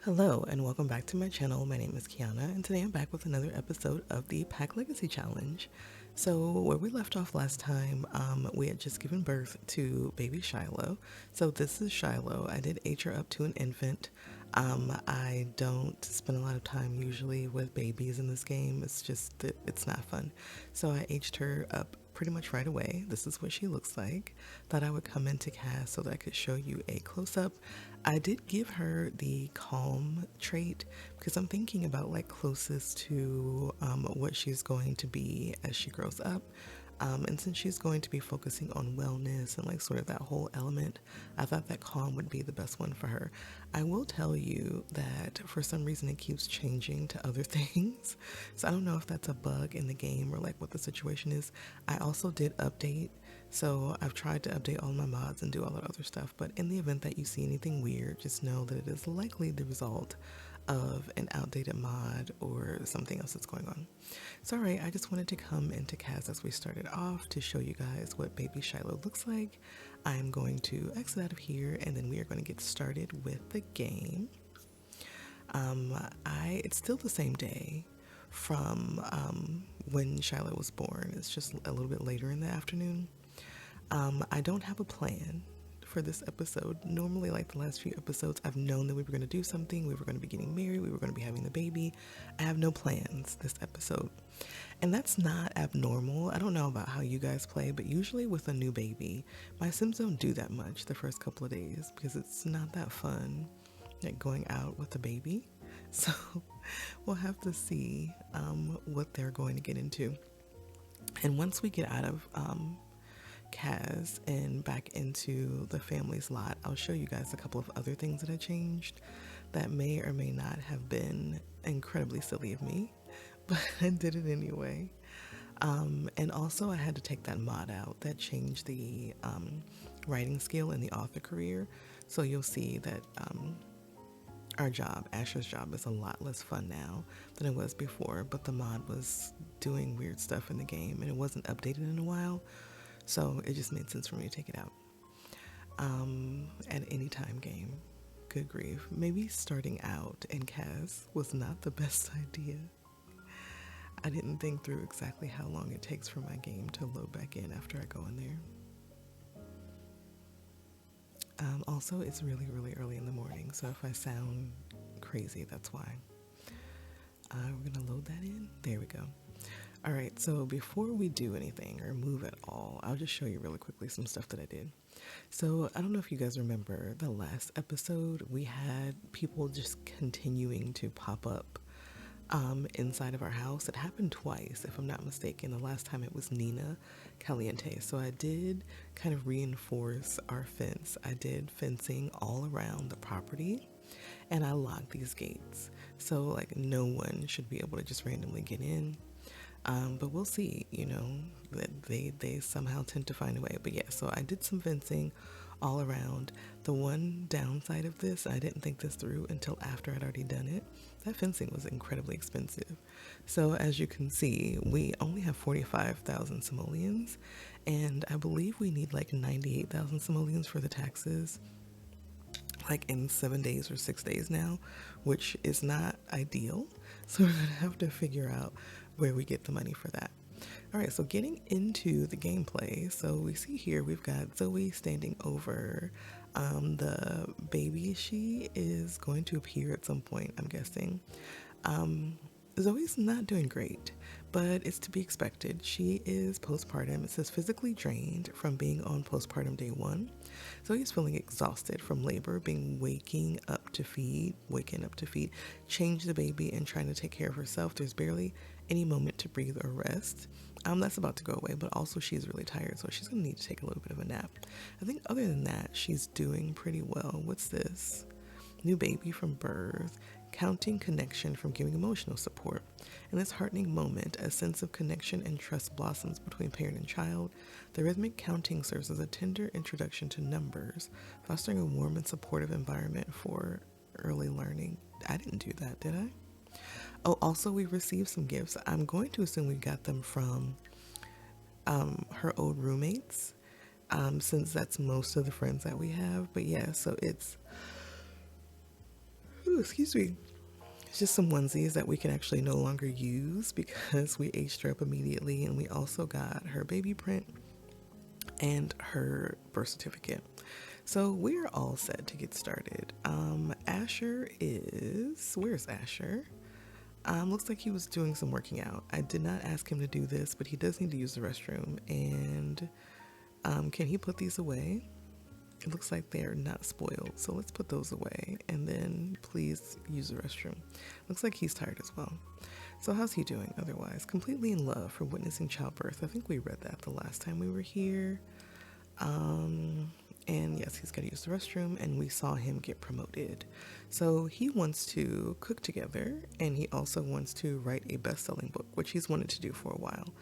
Hello and welcome back to my channel. My name is Kiana and today I'm back with another episode of the Pack Legacy Challenge. So where we left off last time, we had just given birth to baby Shiloh. So this is Shiloh. I did age her up to an infant. I don't spend a lot of time usually with babies in this game. It's just that it's not fun. So I aged her up pretty much right away. This is what she looks like. Thought I would come into cast so that I could show you a close-up. I did give her the calm trait because I'm thinking about like closest to what she's going to be as she grows up. And since she's going to be focusing on wellness and like sort of that whole element, I thought that calm would be the best one for her. I will tell you that for some reason it keeps changing to other things. So I don't know if that's a bug in the game or like what the situation is. I also did update. So I've tried to update all my mods and do all that other stuff. But in the event that you see anything weird, just know that it is likely the result of an outdated mod or something else that's going on. So alright, I just wanted to come into cast as we started off to show you guys what baby Shiloh looks like. I'm going to exit out of here and then we are going to get started with the game. It's still the same day from when Shiloh was born. It's just a little bit later in the afternoon. I don't have a plan for this episode. Normally, like the last few episodes, I've known that we were going to do something. We were going to be getting married. We were going to be having the baby. I have no plans this episode. And that's not abnormal. I don't know about how you guys play, but usually with a new baby, my Sims don't do that much the first couple of days because it's not that fun, like going out with a baby. So we'll have to see what they're going to get into. And once we get out of Kaz and back into the family's lot, I'll show you guys a couple of other things that I changed that may or may not have been incredibly silly of me, but I did it anyway. And also I had to take that mod out that changed the writing skill in the author career. So you'll see that our job, Asher's job, is a lot less fun now than it was before, but the mod was doing weird stuff in the game and it wasn't updated in a while. So it just made sense for me to take it out. At any time game. Good grief. Maybe starting out in Kaz was not the best idea. I didn't think through exactly how long it takes for my game to load back in after I go in there. Also, it's really, really early in the morning, so if I sound crazy, that's why. We're gonna load that in. There we go. Alright, so before we do anything or move at all, I'll just show you really quickly some stuff that I did. So I don't know if you guys remember the last episode, we had people just continuing to pop up inside of our house. It happened twice, if I'm not mistaken. The last time it was Nina Caliente. So I did kind of reinforce our fence. I did fencing all around the property and I locked these gates. So like no one should be able to just randomly get in. But we'll see, you know, that they somehow tend to find a way. But yeah, so I did some fencing all around. The one downside of this, I didn't think this through until after I'd already done it. That fencing was incredibly expensive. So as you can see, we only have 45,000 simoleons, and I believe we need like 98,000 simoleons for the taxes, like in 7 days or 6 days now, which is not ideal. So we're gonna have to figure out where we get the money for that. All right, so getting into the gameplay. So we see here we've got Zoe standing over the baby. She is going to appear at some point, I'm guessing. Zoe's not doing great, but it's to be expected. She is postpartum. It says physically drained from being on postpartum day 1. Zoe's feeling exhausted from labor, waking up to feed, change the baby, and trying to take care of herself. There's barely any moment to breathe or rest. That's about to go away, but also she's really tired, so she's gonna need to take a little bit of a nap. I think other than that, she's doing pretty well. What's this? New baby from birth, counting connection from giving emotional support. In this heartening moment, a sense of connection and trust blossoms between parent and child. The rhythmic counting serves as a tender introduction to numbers, fostering a warm and supportive environment for early learning. I didn't do that, did I? Oh, also we received some gifts. I'm going to assume we got them from her old roommates, since that's most of the friends that we have. But yeah, so it's Ooh, excuse me. It's just some onesies that we can actually no longer use because we aged her up immediately, and we also got her baby print and her birth certificate. So we're all set to get started. Asher is, where's Asher? Looks like he was doing some working out. I did not ask him to do this, but he does need to use the restroom. And can he put these away? It looks like they're not spoiled, so let's put those away. And then please use the restroom. Looks like he's tired as well. So how's he doing otherwise? Completely in love for witnessing childbirth. I think we read that the last time we were here. And yes, he's got to use the restroom, and we saw him get promoted. So he wants to cook together, and he also wants to write a best-selling book, which he's wanted to do for a while.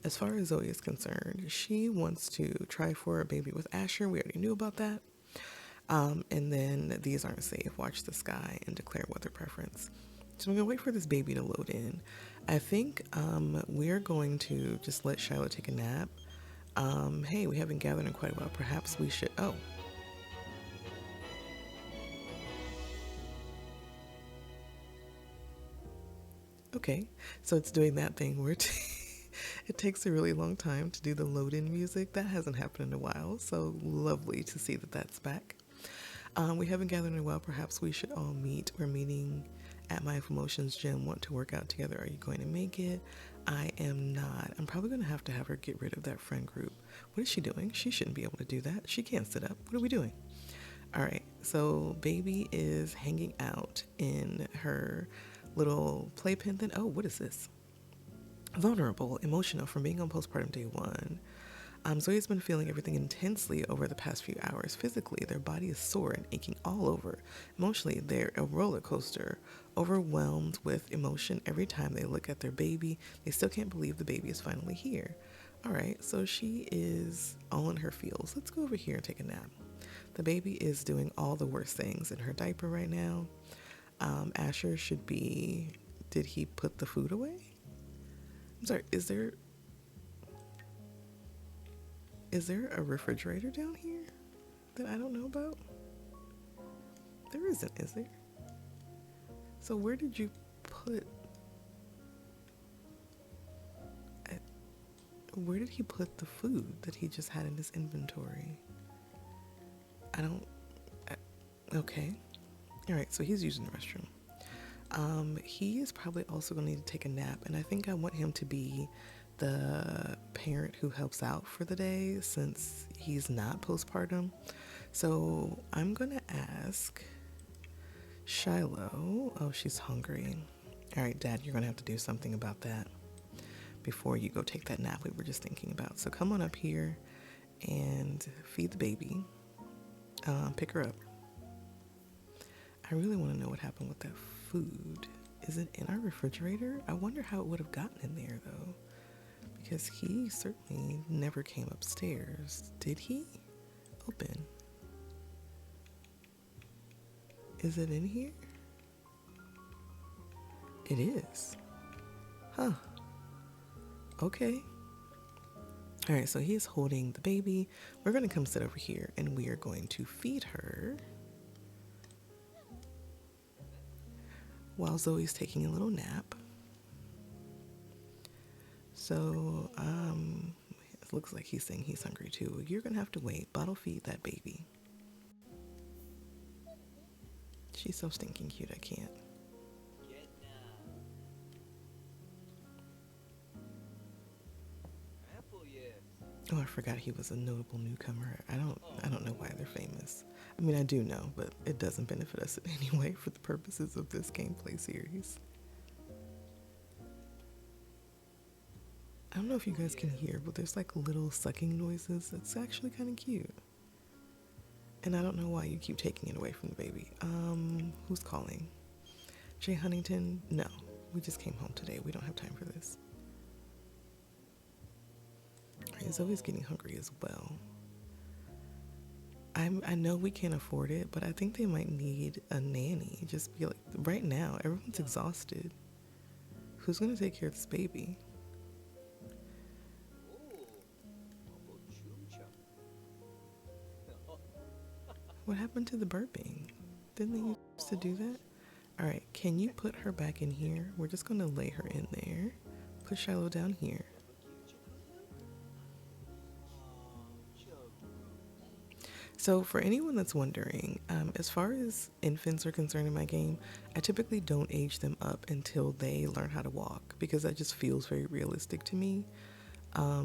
As far as Zoe is concerned, she wants to try for a baby with Asher. We already knew about that. And then these aren't safe. Watch the sky and declare weather preference. So I'm going to wait for this baby to load in. I think we're going to just let Shiloh take a nap. Hey, we haven't gathered in quite a while. Perhaps we should... Oh. Okay, so it's doing that thing where it takes a really long time to do the load-in music. That hasn't happened in a while, so lovely to see that that's back. We haven't gathered in a while. Perhaps we should all meet. We're meeting at Mindful Motions Gym. Want to work out together. Are you going to make it? I am not. I'm probably going to have her get rid of that friend group. What is she doing? She shouldn't be able to do that. She can't sit up. What are we doing? All right, so baby is hanging out in her little playpen. Then, oh, what is this? Vulnerable, emotional from being on postpartum day 1. Zoe's been feeling everything intensely over the past few hours. Physically, their body is sore and aching all over. Emotionally, they're a roller coaster, overwhelmed with emotion every time they look at their baby. They still can't believe the baby is finally here. All right, so she is all in her feels. Let's go over here and take a nap. The baby is doing all the worst things in her diaper right now. Asher should be... Did he put the food away? I'm sorry, is there a refrigerator down here that I don't know about? There isn't, is there? So where did you put... Where did he put the food that he just had in his inventory? Okay. All right, so he's using the restroom. He is probably also going to need to take a nap, and I think I want him to be the parent who helps out for the day since he's not postpartum. So I'm going to ask Shiloh. Oh, she's hungry. All right, Dad, you're going to have to do something about that before you go take that nap we were just thinking about. So come on up here and feed the baby. Pick her up. I really want to know what happened with that food. Is it in our refrigerator? I wonder how it would have gotten in there, though, because he certainly never came upstairs. Did he? Open. Is it in here? It is. Huh. Okay. All right, so he is holding the baby. We're going to come sit over here, and we are going to feed her while Zoe's taking a little nap. So, it looks like he's saying he's hungry too. You're gonna have to wait. Bottle feed that baby. She's so stinking cute, I can't. Oh, I forgot he was a notable newcomer. I don't know why they're famous. I mean, I do know, but it doesn't benefit us in any way for the purposes of this gameplay series. I don't know if you guys can hear, but there's like little sucking noises. It's actually kind of cute. And I don't know why you keep taking it away from the baby. Who's calling? Jay Huntington? No, we just came home today. We don't have time for this. Zoe's getting hungry as well. I know we can't afford it, but I think they might need a nanny. Just be like, right now, everyone's exhausted. Who's gonna take care of this baby? What happened to the burping? Didn't they used to do that? All right, can you put her back in here? We're just going to lay her in there. Put Shiloh down here. So for anyone that's wondering, as far as infants are concerned in my game, I typically don't age them up until they learn how to walk because that just feels very realistic to me. I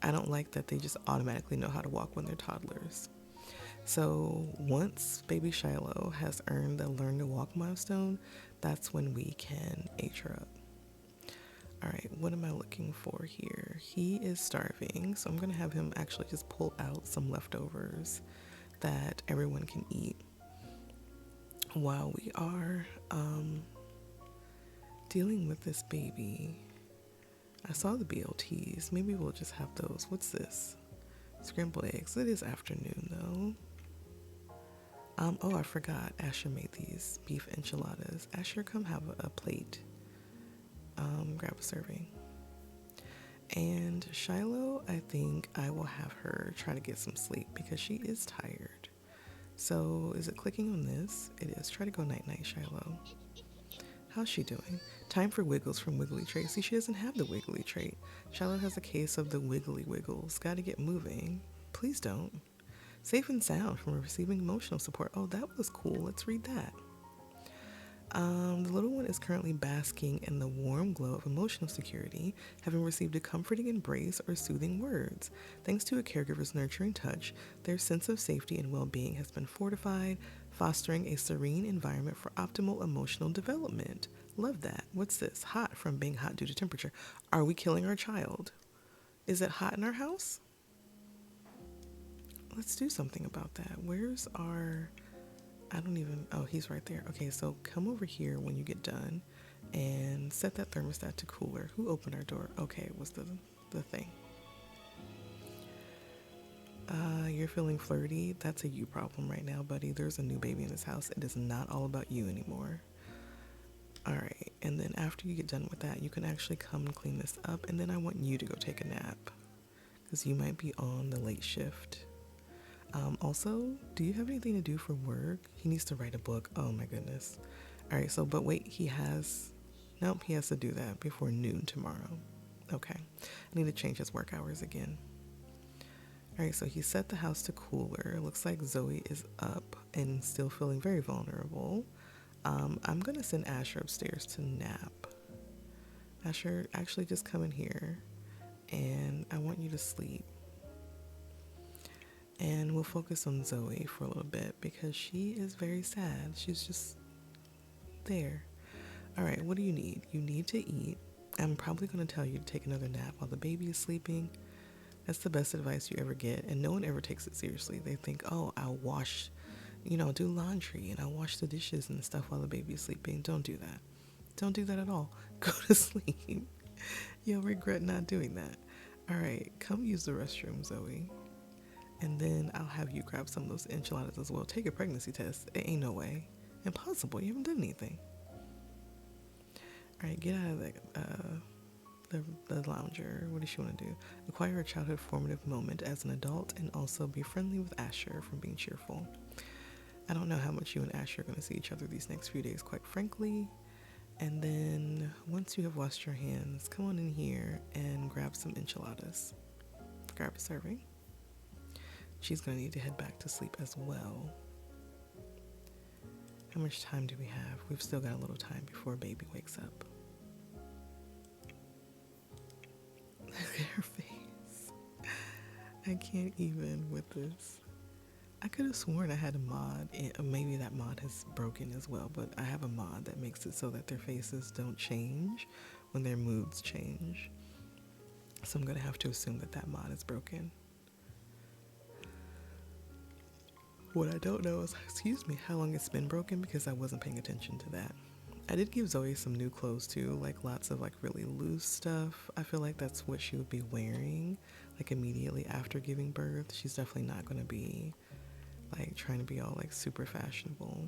don't like that they just automatically know how to walk when they're toddlers. So once baby Shiloh has earned the learn to walk milestone, that's when we can age her up. All right, what am I looking for here? He is starving, so I'm gonna have him actually just pull out some leftovers that everyone can eat while we are dealing with this baby. I saw the BLTs. Maybe we'll just have those. What's this? Scrambled eggs. It is afternoon though. Oh, I forgot. Asher made these beef enchiladas. Asher, come have a plate. Grab a serving. And Shiloh, I think I will have her try to get some sleep because she is tired. So is it clicking on this? It is. Try to go night-night, Shiloh. How's she doing? Time for Wiggles from Wiggly Trait. See, she doesn't have the Wiggly Trait. Shiloh has a case of the Wiggly Wiggles. Gotta get moving. Please don't. Safe and sound from receiving emotional support. Oh, that was cool. Let's read that. The little one is currently basking in the warm glow of emotional security, having received a comforting embrace or soothing words. Thanks to a caregiver's nurturing touch, their sense of safety and well-being has been fortified, fostering a serene environment for optimal emotional development. Love that. What's this? Hot from being hot due to temperature. Are we killing our child? Is it hot in our house? Let's do something about that. Where's our... oh, he's right there. Okay, so come over here when you get done and set that thermostat to cooler. Who opened our door? Okay, it was the thing. You're feeling flirty? That's a you problem right now, buddy. There's a new baby in this house. It is not all about you anymore. All right, and then after you get done with that, you can actually come and clean this up, and then I want you to go take a nap because you might be on the late shift. Also, do you have anything to do for work? He needs to write a book. Oh my goodness. All right, so, but wait, he has to do that before noon tomorrow. Okay, I need to change his work hours again. All right, so he set the house to cooler. Looks like Zoe is up and still feeling very vulnerable. I'm gonna send Asher upstairs to nap. Asher, actually just come in here and I want you to sleep. And we'll focus on Zoe for a little bit because she is very sad. She's just there. All right, what do you need? You need to eat. I'm probably going to tell you to take another nap while the baby is sleeping. That's the best advice you ever get. And no one ever takes it seriously. They think, oh, I'll wash, do laundry and I'll wash the dishes and stuff while the baby is sleeping. Don't do that. Don't do that at all. Go to sleep. You'll regret not doing that. All right, come use the restroom, Zoe. And then I'll have you grab some of those enchiladas as well. Take a pregnancy test. It ain't no way. Impossible. You haven't done anything. All right, get out of the lounger. What does she want to do? Acquire a childhood formative moment as an adult and also be friendly with Asher from being cheerful. I don't know how much you and Asher are going to see each other these next few days, quite frankly. And then once you have washed your hands, come on in here and grab some enchiladas. Grab a serving. She's going to need to head back to sleep as well. How much time do we have? We've still got a little time before baby wakes up. Look at her face. I can't even with this. I could have sworn I had a mod. Maybe that mod has broken as well, but I have a mod that makes it so that their faces don't change when their moods change. So I'm going to have to assume that that mod is broken. What I don't know is, how long it's been broken because I wasn't paying attention to that. I did give Zoe some new clothes too, like lots of like really loose stuff. I feel like that's what she would be wearing like immediately after giving birth. She's definitely not going to be like trying to be all like super fashionable.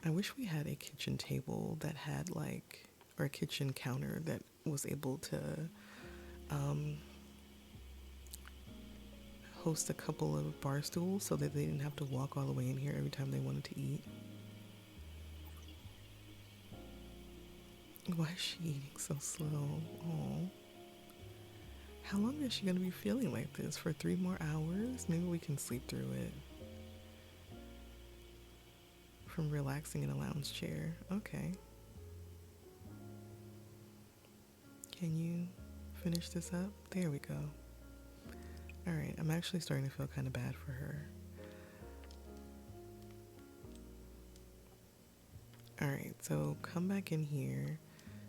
I wish we had a kitchen table that had or a kitchen counter that was able to post a couple of bar stools so that they didn't have to walk all the way in here every time they wanted to eat. Why is she eating so slow? Oh. How long is she going to be feeling like this? For 3 more hours? Maybe we can sleep through it. From relaxing in a lounge chair. Okay. Can you finish this up? There we go. Alright, I'm actually starting to feel kind of bad for her. Alright, so come back in here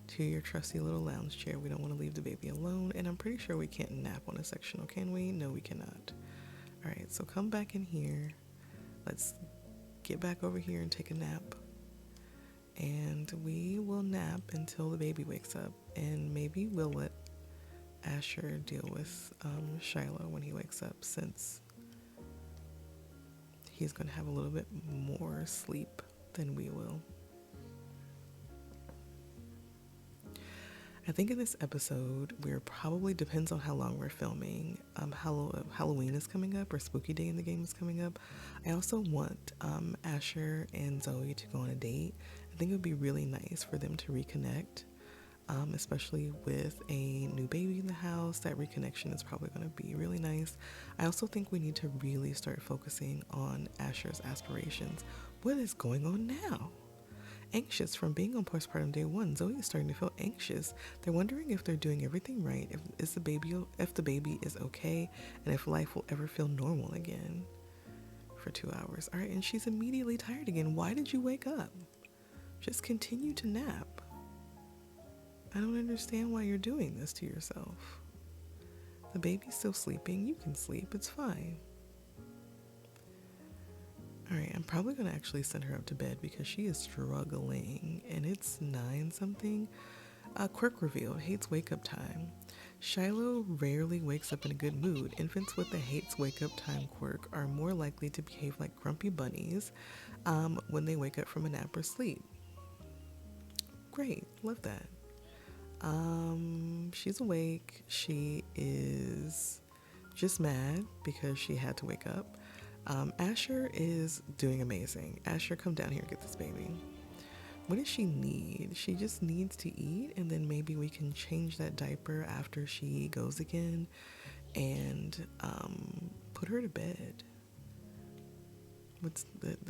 to your trusty little lounge chair. We don't want to leave the baby alone, and I'm pretty sure we can't nap on a sectional, can we? No, we cannot. Alright, so come back in here. Let's get back over here and take a nap. And we will nap until the baby wakes up, and maybe we'll let Asher deal with Shiloh when he wakes up, since he's going to have a little bit more sleep than we will. I think in this episode, we're probably, depends on how long we're filming, Halloween is coming up, or Spooky Day in the Game is coming up. I also want Asher and Zoe to go on a date. I think it would be really nice for them to reconnect, especially with a new baby in the house. That reconnection is probably going to be really nice. I also think we need to really start focusing on Asher's aspirations. What is going on now? Anxious from being on postpartum day 1. Zoe is starting to feel anxious. They're wondering if they're doing everything right, if the baby is okay, and if life will ever feel normal again. For 2 hours. All right, and she's immediately tired again. Why did you wake up? Just continue to nap. I don't understand why you're doing this to yourself. The baby's still sleeping. You can sleep. It's fine. Alright, I'm probably going to actually send her up to bed because she is struggling, and it's 9 something. Quirk revealed, hates wake up time. Shiloh rarely wakes up in a good mood. Infants with the hates wake up time quirk are more likely to behave like grumpy bunnies when they wake up from a nap or sleep. Great, love that. She's awake. She is just mad because she had to wake up. Asher is doing amazing. Asher, come down here and get this baby. What does she need? She just needs to eat, and then maybe we can change that diaper after she goes again and put her to bed.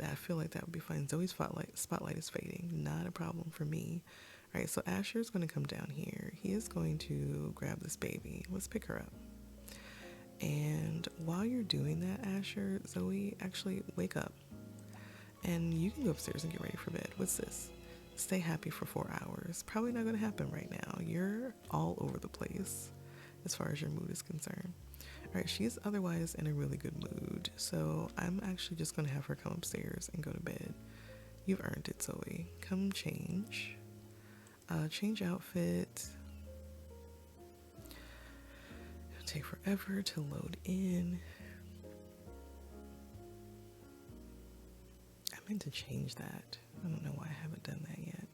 I feel like that would be fine. Zoe's spotlight is fading. Not a problem for me. All right, so Asher's going to come down here. He is going to grab this baby. Let's pick her up. And while you're doing that, Asher, Zoe, actually wake up. And you can go upstairs and get ready for bed. What's this? Stay happy for 4 hours. Probably not going to happen right now. You're all over the place as far as your mood is concerned. All right, she's otherwise in a really good mood. So I'm actually just going to have her come upstairs and go to bed. You've earned it, Zoe. Come change. Change outfit. It'll take forever to load in. I meant to change that. I don't know why I haven't done that yet.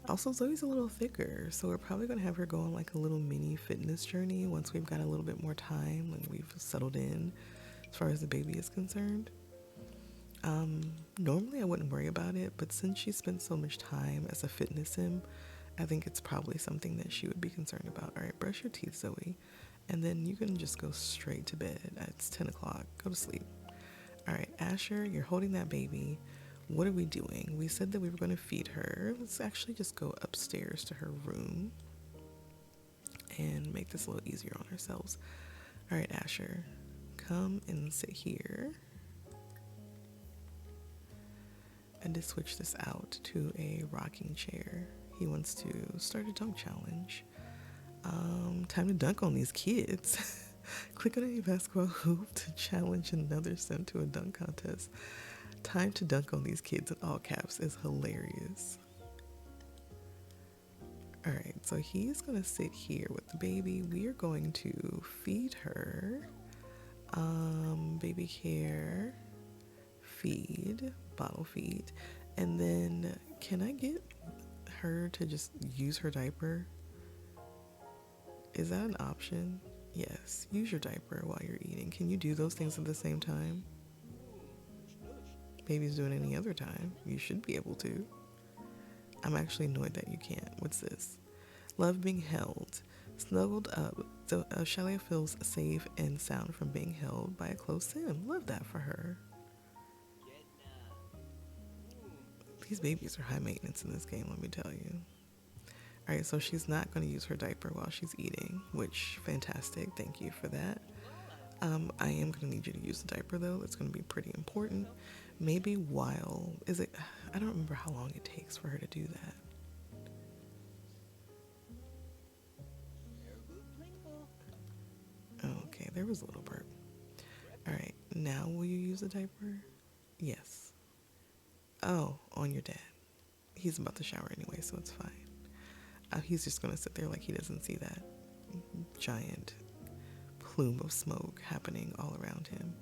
Also, Zoe's a little thicker, so we're probably going to have her go on like a little mini fitness journey once we've got a little bit more time and we've settled in as far as the baby is concerned. Normally I wouldn't worry about it, but since she spent so much time as a fitness sim, I think it's probably something that she would be concerned about. All right, brush your teeth, Zoe, and then you can just go straight to bed. It's 10 o'clock. Go to sleep. All right, Asher, you're holding that baby. What are we doing? We said that we were going to feed her. Let's actually just go upstairs to her room and make this a little easier on ourselves. All right, Asher, come and sit here. I did switch this out to a rocking chair. He wants to start a dunk challenge. Time to dunk on these kids. Click on a basketball hoop to challenge another sim to a dunk contest. Time to dunk on these kids in all caps is hilarious. All right, so he's gonna sit here with the baby. We are going to feed her. Baby care, feed, bottle feed, and then can I get her to just use her diaper? Is that an option? Yes, use your diaper while you're eating. Can you do those things at the same time? Baby's doing it any other time. You should be able to. I'm actually annoyed that you can't. What's this? Love being held. Snuggled up, so Shalia feels safe and sound from being held by a close sim. Love that for her. These babies are high maintenance in this game, let me tell you. Alright, so she's not going to use her diaper while she's eating, which, fantastic. Thank you for that. I am going to need you to use the diaper, though. It's going to be pretty important. Maybe while... I don't remember how long it takes for her to do that. Okay, there was a little burp. Alright, now will you use the diaper? Yes. Oh, on your dad. He's about to shower anyway, so it's fine. He's just going to sit there like he doesn't see that giant plume of smoke happening all around him.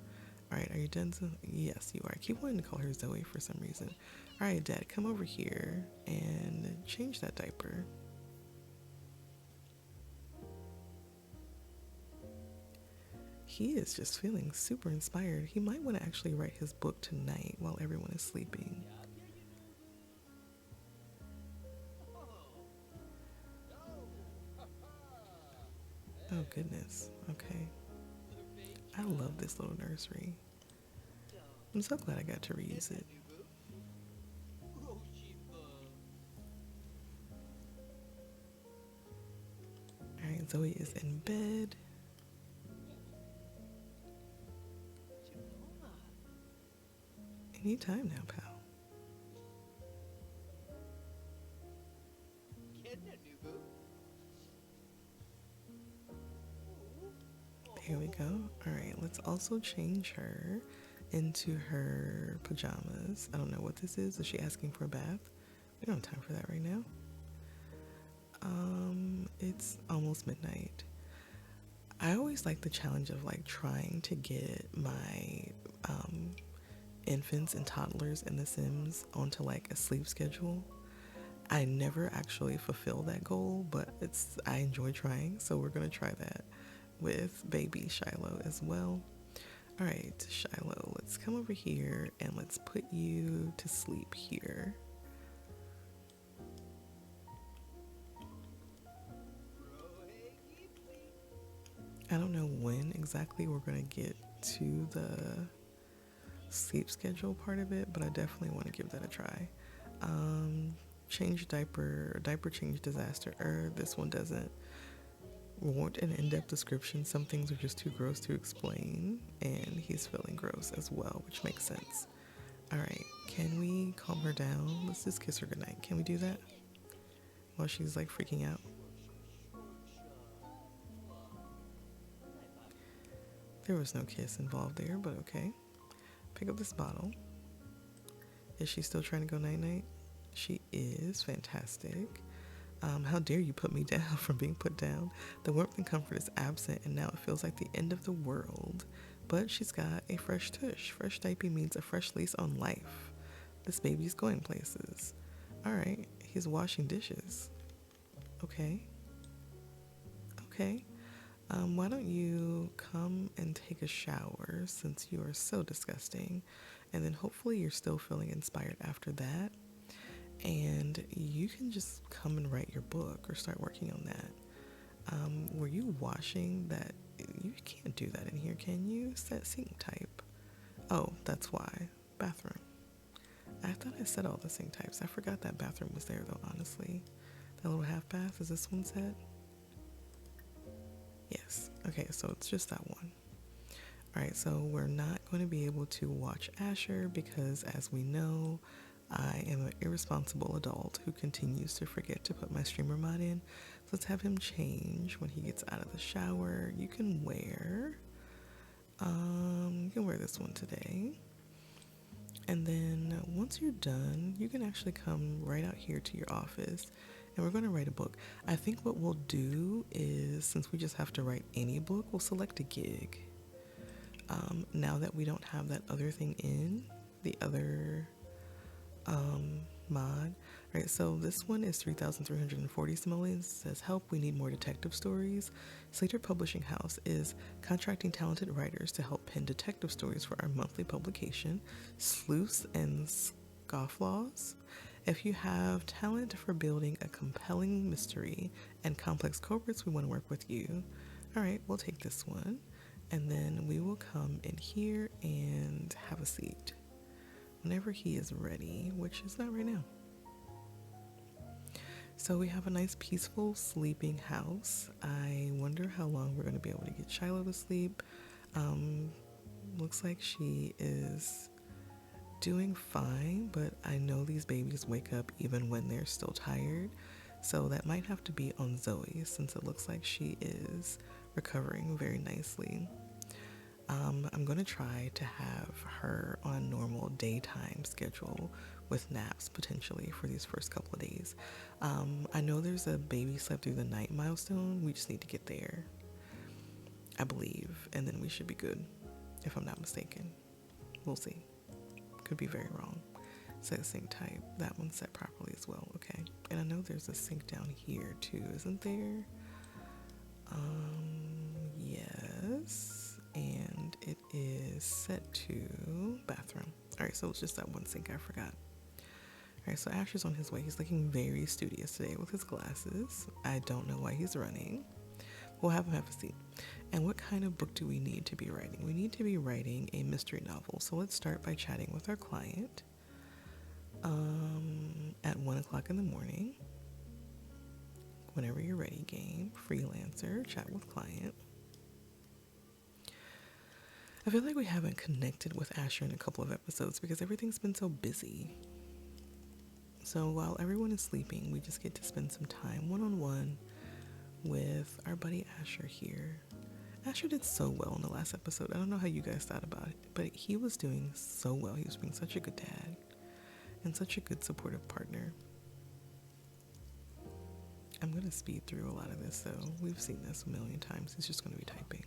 Alright, are you done? Yes, you are. I keep wanting to call her Zoe for some reason. Alright, Dad, come over here and change that diaper. He is just feeling super inspired. He might want to actually write his book tonight while everyone is sleeping. Oh, goodness. Okay. I love this little nursery. I'm so glad I got to reuse it. Alright, Zoe is in bed. Anytime now, pal. There we go. Alright, let's also change her into her pajamas. I don't know what this is. Is she asking for a bath? We don't have time for that right now. It's almost midnight. I always like the challenge of like trying to get my infants and toddlers in The Sims onto like a sleep schedule. I never actually fulfill that goal, but I enjoy trying, so we're gonna try that with baby Shiloh as well. All right, Shiloh, let's come over here and let's put you to sleep here. I don't know when exactly we're gonna get to the sleep schedule part of it, but I definitely want to give that a try. Change diaper change disaster. This one doesn't want an in-depth description. Some things are just too gross to explain, and he's feeling gross as well, which makes sense. Alright, can we calm her down? Let's just kiss her goodnight. Can we do that? While she's like freaking out. There was no kiss involved there, but okay. Pick up this bottle. Is she still trying to go night-night? She is. Fantastic. How dare you put me down from being put down? The warmth and comfort is absent, and now it feels like the end of the world. But she's got a fresh tush. Fresh diaper means a fresh lease on life. This baby's going places. Alright, he's washing dishes. Okay. Okay. Why don't you come and take a shower since you are so disgusting, and then hopefully you're still feeling inspired after that, and you can just come and write your book or start working on that. Were you washing that? You can't do that in here, can you? Set sink type. Oh, that's why. Bathroom. I thought I said all the sink types. I forgot that bathroom was there though, honestly. That little half bath, is this one set? Yes. Okay, so it's just that one. Alright, so we're not going to be able to watch Asher because, as we know, I am an irresponsible adult who continues to forget to put my streamer mod in. So let's have him change when he gets out of the shower. You can wear this one today. And then once you're done, you can actually come right out here to your office and we're going to write a book. I think what we'll do is, since we just have to write any book, we'll select a gig. Now that we don't have that other thing in, the other mod. All right, so this one is 3,340 simoleons. It says, help, we need more detective stories. Slater Publishing House is contracting talented writers to help pen detective stories for our monthly publication, Sleuths and Scofflaws. If you have talent for building a compelling mystery and complex culprits, we want to work with you. All right, we'll take this one. And then we will come in here and have a seat whenever he is ready, which is not right now. So we have a nice peaceful sleeping house. I wonder how long we're going to be able to get Shiloh to sleep. Looks like she is doing fine, but I know these babies wake up even when they're still tired. So that might have to be on Zoe, since it looks like she is recovering very nicely. I'm going to try to have her on a normal daytime schedule with naps potentially for these first couple of days. I know there's a baby slept through the night milestone. We just need to get there, I believe, and then we should be good, if I'm not mistaken. We'll see. Could be very wrong. Set sync type. That one's set properly as well. Okay. And I know there's a sync down here too, isn't there? Yes. And it is set to bathroom. All right, so it's just that one sink I forgot. All right, so Asher's on his way. He's looking very studious today with his glasses. I don't know why he's running. We'll have him have a seat. And what kind of book do we need to be writing? We need to be writing a mystery novel. So let's start by chatting with our client at 1 o'clock in the morning. Whenever you're ready, game. Freelancer, chat with client. I feel like we haven't connected with Asher in a couple of episodes because everything's been so busy. So while everyone is sleeping, we just get to spend some time one-on-one with our buddy Asher here. Asher did so well in the last episode. I don't know how you guys thought about it, but he was doing so well. He was being such a good dad and such a good supportive partner. I'm going to speed through a lot of this, though. We've seen this a million times. He's just going to be typing.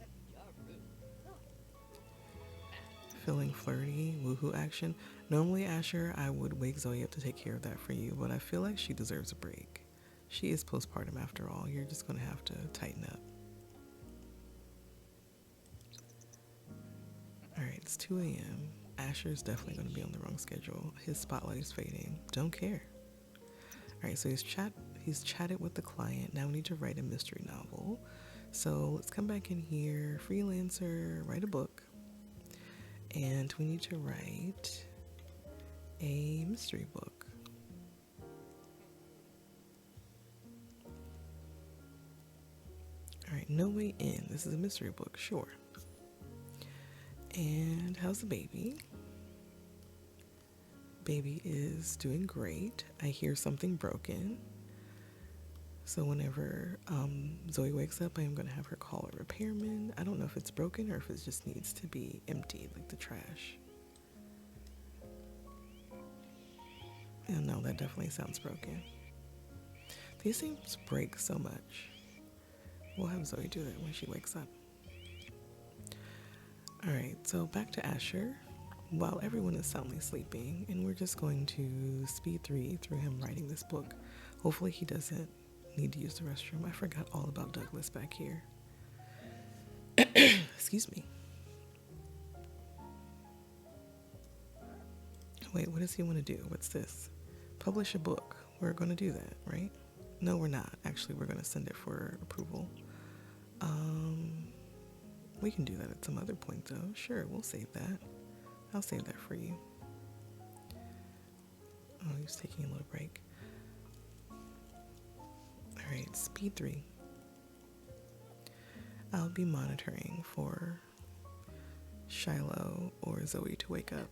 Feeling flirty, woohoo action. Normally, Asher, I would wake Zoe up to take care of that for you, but I feel like she deserves a break. She is postpartum after all. You're just going to have to tighten up. All right, it's 2 a.m. Asher's definitely going to be on the wrong schedule. His spotlight is fading. Don't care. All right, so he's chatted with the client. Now we need to write a mystery novel. So let's come back in here. Freelancer, write a book. And we need to write a mystery book. All right, No Way In. This is a mystery book, sure. And how's the baby? Baby is doing great. I hear something broken. So whenever Zoe wakes up, I am going to have her call a repairman. I don't know if it's broken or if it just needs to be emptied, like the trash. Yeah, no, that definitely sounds broken. These things break so much. We'll have Zoe do that when she wakes up. All right, so back to Asher. While everyone is soundly sleeping, and we're just going to speed through him writing this book. Hopefully he doesn't need to use the restroom. I forgot all about Douglas back here. Excuse me. Wait, what does he want to do? What's this? Publish a book. We're going to do that, right? No, we're not. Actually, we're going to send it for approval. We can do that at some other point, though. Sure, we'll save that. I'll save that for you. Oh, he's taking a little break. All right, speed 3. I'll be monitoring for Shiloh or Zoe to wake up.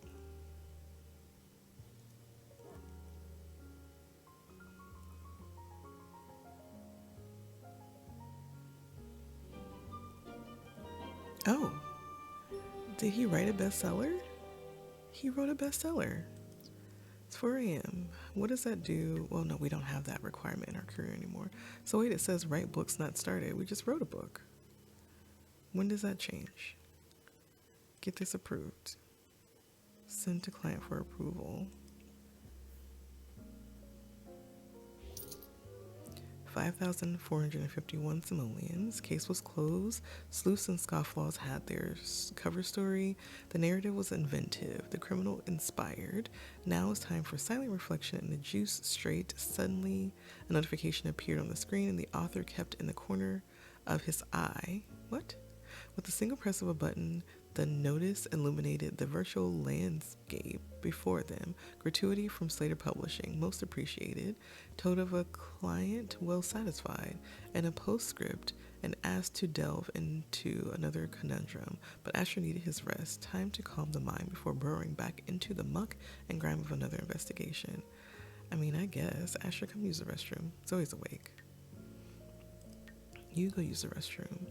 Oh, did he write a bestseller? He wrote a bestseller. It's 4 a.m. What does that do? Well, no, we don't have that requirement in our career anymore. So wait, it says write books not started. We just wrote a book. When does that change? Get this approved. Send to client for approval. 5,451 simoleons. Case was closed. Sleuths and scofflaws had their cover story. The narrative was inventive. The criminal inspired. Now it's time for silent reflection and the juice straight. Suddenly, a notification appeared on the screen and the author kept in the corner of his eye. What? With a single press of a button, the notice illuminated the virtual landscape before them. Gratuity from Slater Publishing, most appreciated. Told of a client well satisfied, and a postscript, and asked to delve into another conundrum. But Asher needed his rest, time to calm the mind before burrowing back into the muck and grime of another investigation. I mean, I guess. Asher, come use the restroom. Zoe's awake. You go use the restroom.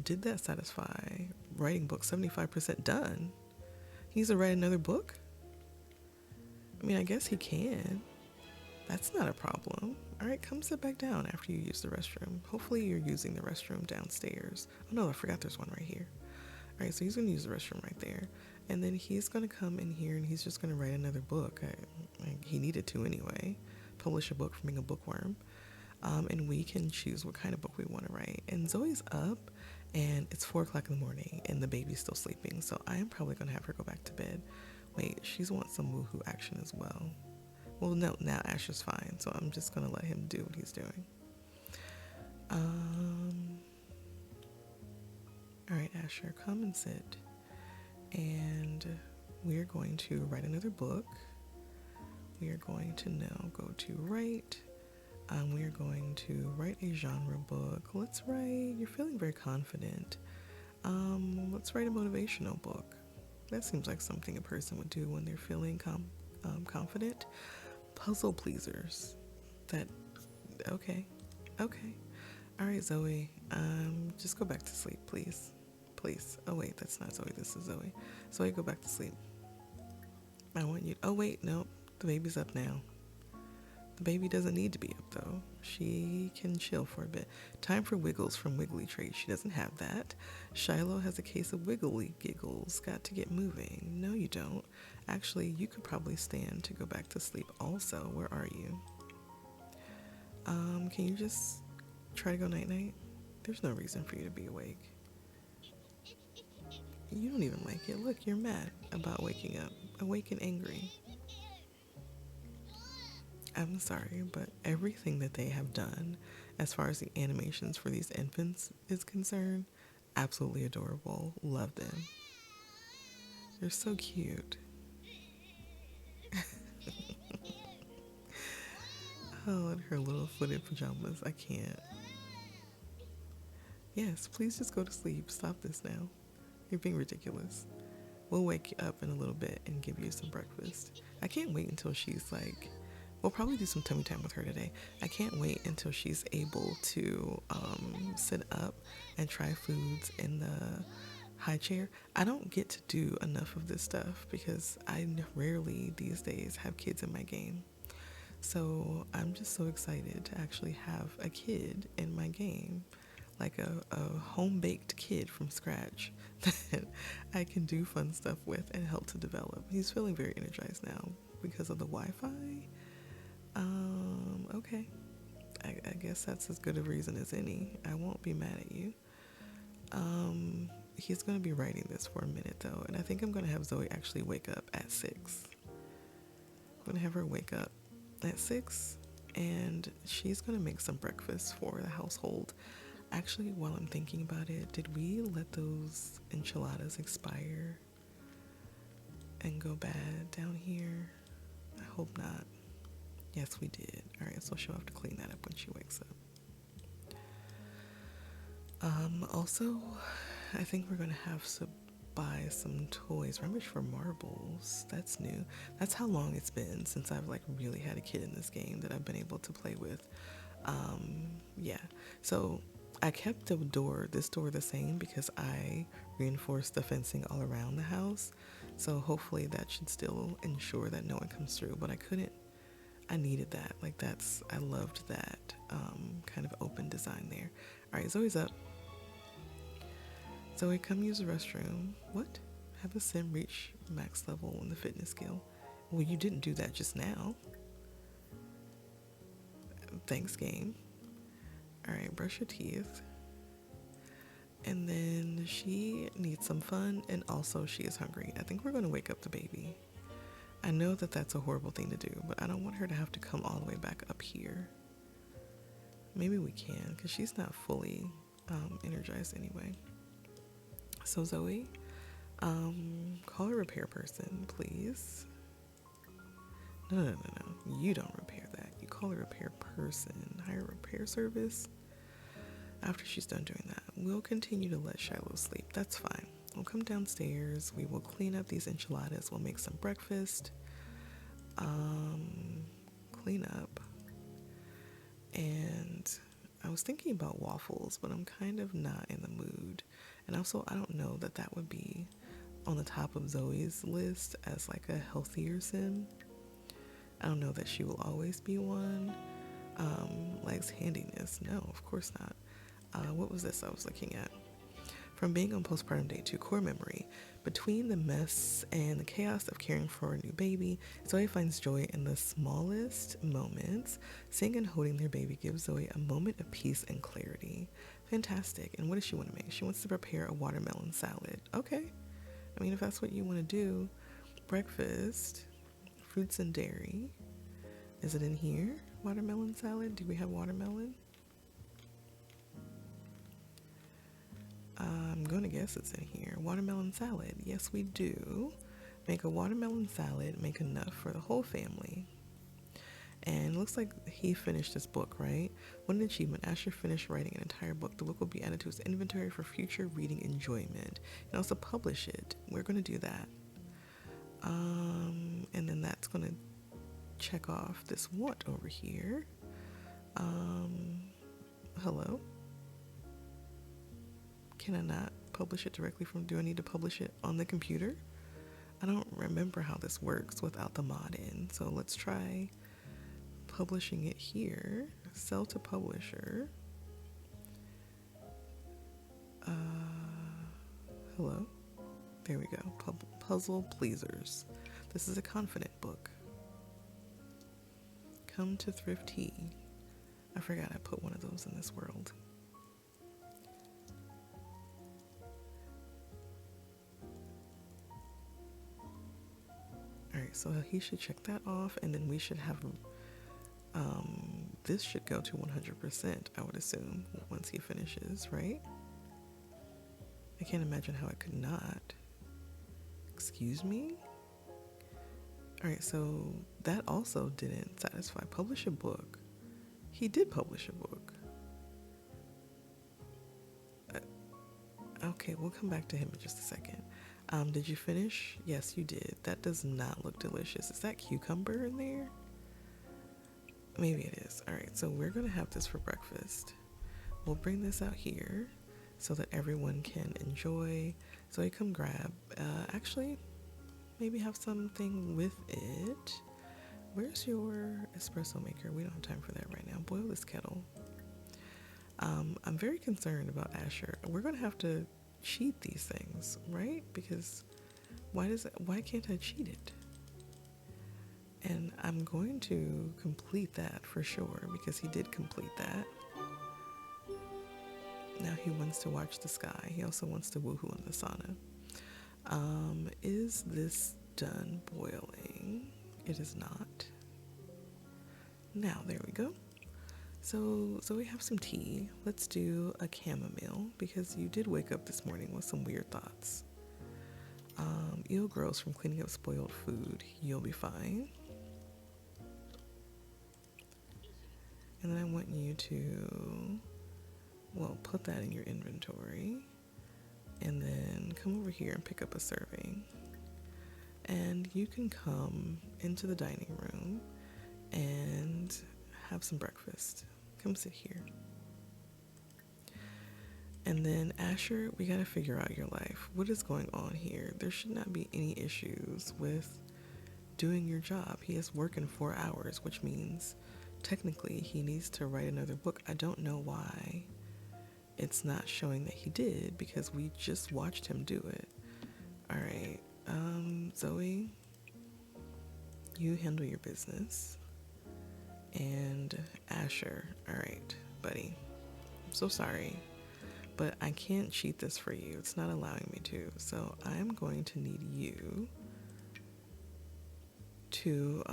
Did that satisfy? Writing book 75% done. He needs to write another book? I mean, I guess he can. That's not a problem. All right, come sit back down after you use the restroom. Hopefully you're using the restroom downstairs. Oh no, I forgot there's one right here. All right, so he's going to use the restroom right there. And then he's going to come in here and he's just going to write another book. He needed to anyway. Publish a book from being a bookworm. And we can choose what kind of book we want to write. And Zoe's up, and it's 4 o'clock in the morning, and the baby's still sleeping. So I am probably going to have her go back to bed. Wait, she's wants some woohoo action as well. Well, no, now Asher's fine, so I'm just going to let him do what he's doing. All right, Asher, come and sit. And we're going to write another book. We are going to now go to write. We are going to write a genre book. Let's write, you're feeling very confident. Let's write a motivational book. That seems like something a person would do when they're feeling confident. Puzzle pleasers. Okay. All right, Zoe, just go back to sleep, please. Please. Oh, wait, that's not Zoe. This is Zoe. Zoe, go back to sleep. I want you, oh, wait, no, the baby's up now. The baby doesn't need to be up, though. She can chill for a bit. Time for Wiggles from Wiggly Treat. She doesn't have that. Shiloh has a case of Wiggly Giggles. Got to get moving. No, you don't. Actually, you could probably stand to go back to sleep also. Where are you? Can you just try to go night-night? There's no reason for you to be awake. You don't even like it. Look, you're mad about waking up. Awake and angry. I'm sorry, but everything that they have done as far as the animations for these infants is concerned, absolutely adorable. Love them. They're so cute. Oh, and her little footed pajamas. I can't. Yes, please just go to sleep. Stop this now. You're being ridiculous. We'll wake you up in a little bit and give you some breakfast. I can't wait until she's like, we'll probably do some tummy time with her today. I can't wait until she's able to sit up and try foods in the high chair. I don't get to do enough of this stuff because I rarely these days have kids in my game. So I'm just so excited to actually have a kid in my game, like a home-baked kid from scratch that I can do fun stuff with and help to develop. He's feeling very energized now because of the Wi-Fi. Okay. I guess that's as good a reason as any. I won't be mad at you. He's going to be writing this for a minute, though, and I think I'm going to have Zoe actually wake up at 6. I'm going to have her wake up at 6, and she's going to make some breakfast for the household. Actually, while I'm thinking about it, did we let those enchiladas expire and go bad down here? I hope not. Yes, we did. All right, so she'll have to clean that up when she wakes up. Also, I think we're going to have to buy some toys. Rummage for marbles. That's new. That's how long it's been since I've like really had a kid in this game that I've been able to play with. Yeah. So I kept this door the same because I reinforced the fencing all around the house. So hopefully that should still ensure that no one comes through. But I needed that. Like I loved that kind of open design there. All right, Zoe's up. Zoe, come use the restroom. What? Have a sim reach max level in the fitness skill? Well, you didn't do that just now. Thanks, game. All right, brush your teeth. And then she needs some fun, and also she is hungry. I think we're going to wake up the baby. I know that that's a horrible thing to do, but I don't want her to have to come all the way back up here. Maybe we can, because she's not fully energized anyway. So Zoe, call a repair person, please. No. You don't repair that. You call a repair person. Hire a repair service. After she's done doing that, we'll continue to let Shiloh sleep. That's fine. We'll come downstairs. We will clean up these enchiladas. We'll make some breakfast. Clean up. And I was thinking about waffles, but I'm kind of not in the mood. And also, I don't know that that would be on the top of Zoe's list as like a healthier sim. I don't know that she will always be one. Legs handiness. No, of course not. What was this I was looking at? From being on postpartum day 2, core memory. Between the mess and the chaos of caring for a new baby, Zoe finds joy in the smallest moments. Seeing and holding their baby gives Zoe a moment of peace and clarity. Fantastic. And what does she want to make? She wants to prepare a watermelon salad. Okay. I mean, if that's what you want to do, breakfast, fruits and dairy. Is it in here? Watermelon salad? Do we have watermelon? I'm going to guess it's in here. Watermelon salad. Yes, we do. Make a watermelon salad. Make enough for the whole family. And it looks like he finished his book, right? What an achievement. Asher finished writing an entire book. The book will be added to his inventory for future reading enjoyment. And also publish it. We're going to do that. And then that's going to check off this want over here. Hello? Can I not publish it directly from, do I need to publish it on the computer? I don't remember how this works without the mod in. So let's try publishing it here. Sell to publisher. Hello? There we go. Puzzle Pleasers. This is a confident book. Come to Thrifty. I forgot I put one of those in this world. Alright, so he should check that off, and then we should have, this should go to 100%, I would assume, once he finishes, right? I can't imagine how it could not. Excuse me? Alright, so that also didn't satisfy. Publish a book. He did publish a book. Okay, we'll come back to him in just a second. Did you finish? Yes, you did. That does not look delicious. Is that cucumber in there? Maybe it is. All right, so we're going to have this for breakfast. We'll bring this out here so that everyone can enjoy. So you come grab. Actually, maybe have something with it. Where's your espresso maker? We don't have time for that right now. Boil this kettle. I'm very concerned about Asher. We're going to have to cheat these things, right? Because why can't I cheat it? And I'm going to complete that for sure, because he did complete that. Now he wants to watch the sky. He also wants to woohoo in the sauna. Is this done boiling? It is not. Now, there we go. So we have some tea. Let's do a chamomile, because you did wake up this morning with some weird thoughts. Eel grows from cleaning up spoiled food. You'll be fine. And then I want you to, well, put that in your inventory. And then come over here and pick up a serving. And you can come into the dining room and have some breakfast. Come sit here. And then Asher, we gotta figure out your life. What is going on here? There should not be any issues with doing your job. He is working 4 hours, which means technically he needs to write another book. I don't know why it's not showing that he did, because we just watched him do it. All right, Zoe, you handle your business. And Asher, all right, buddy, so sorry, but I can't cheat this for you. It's not allowing me to. So I'm going to need you to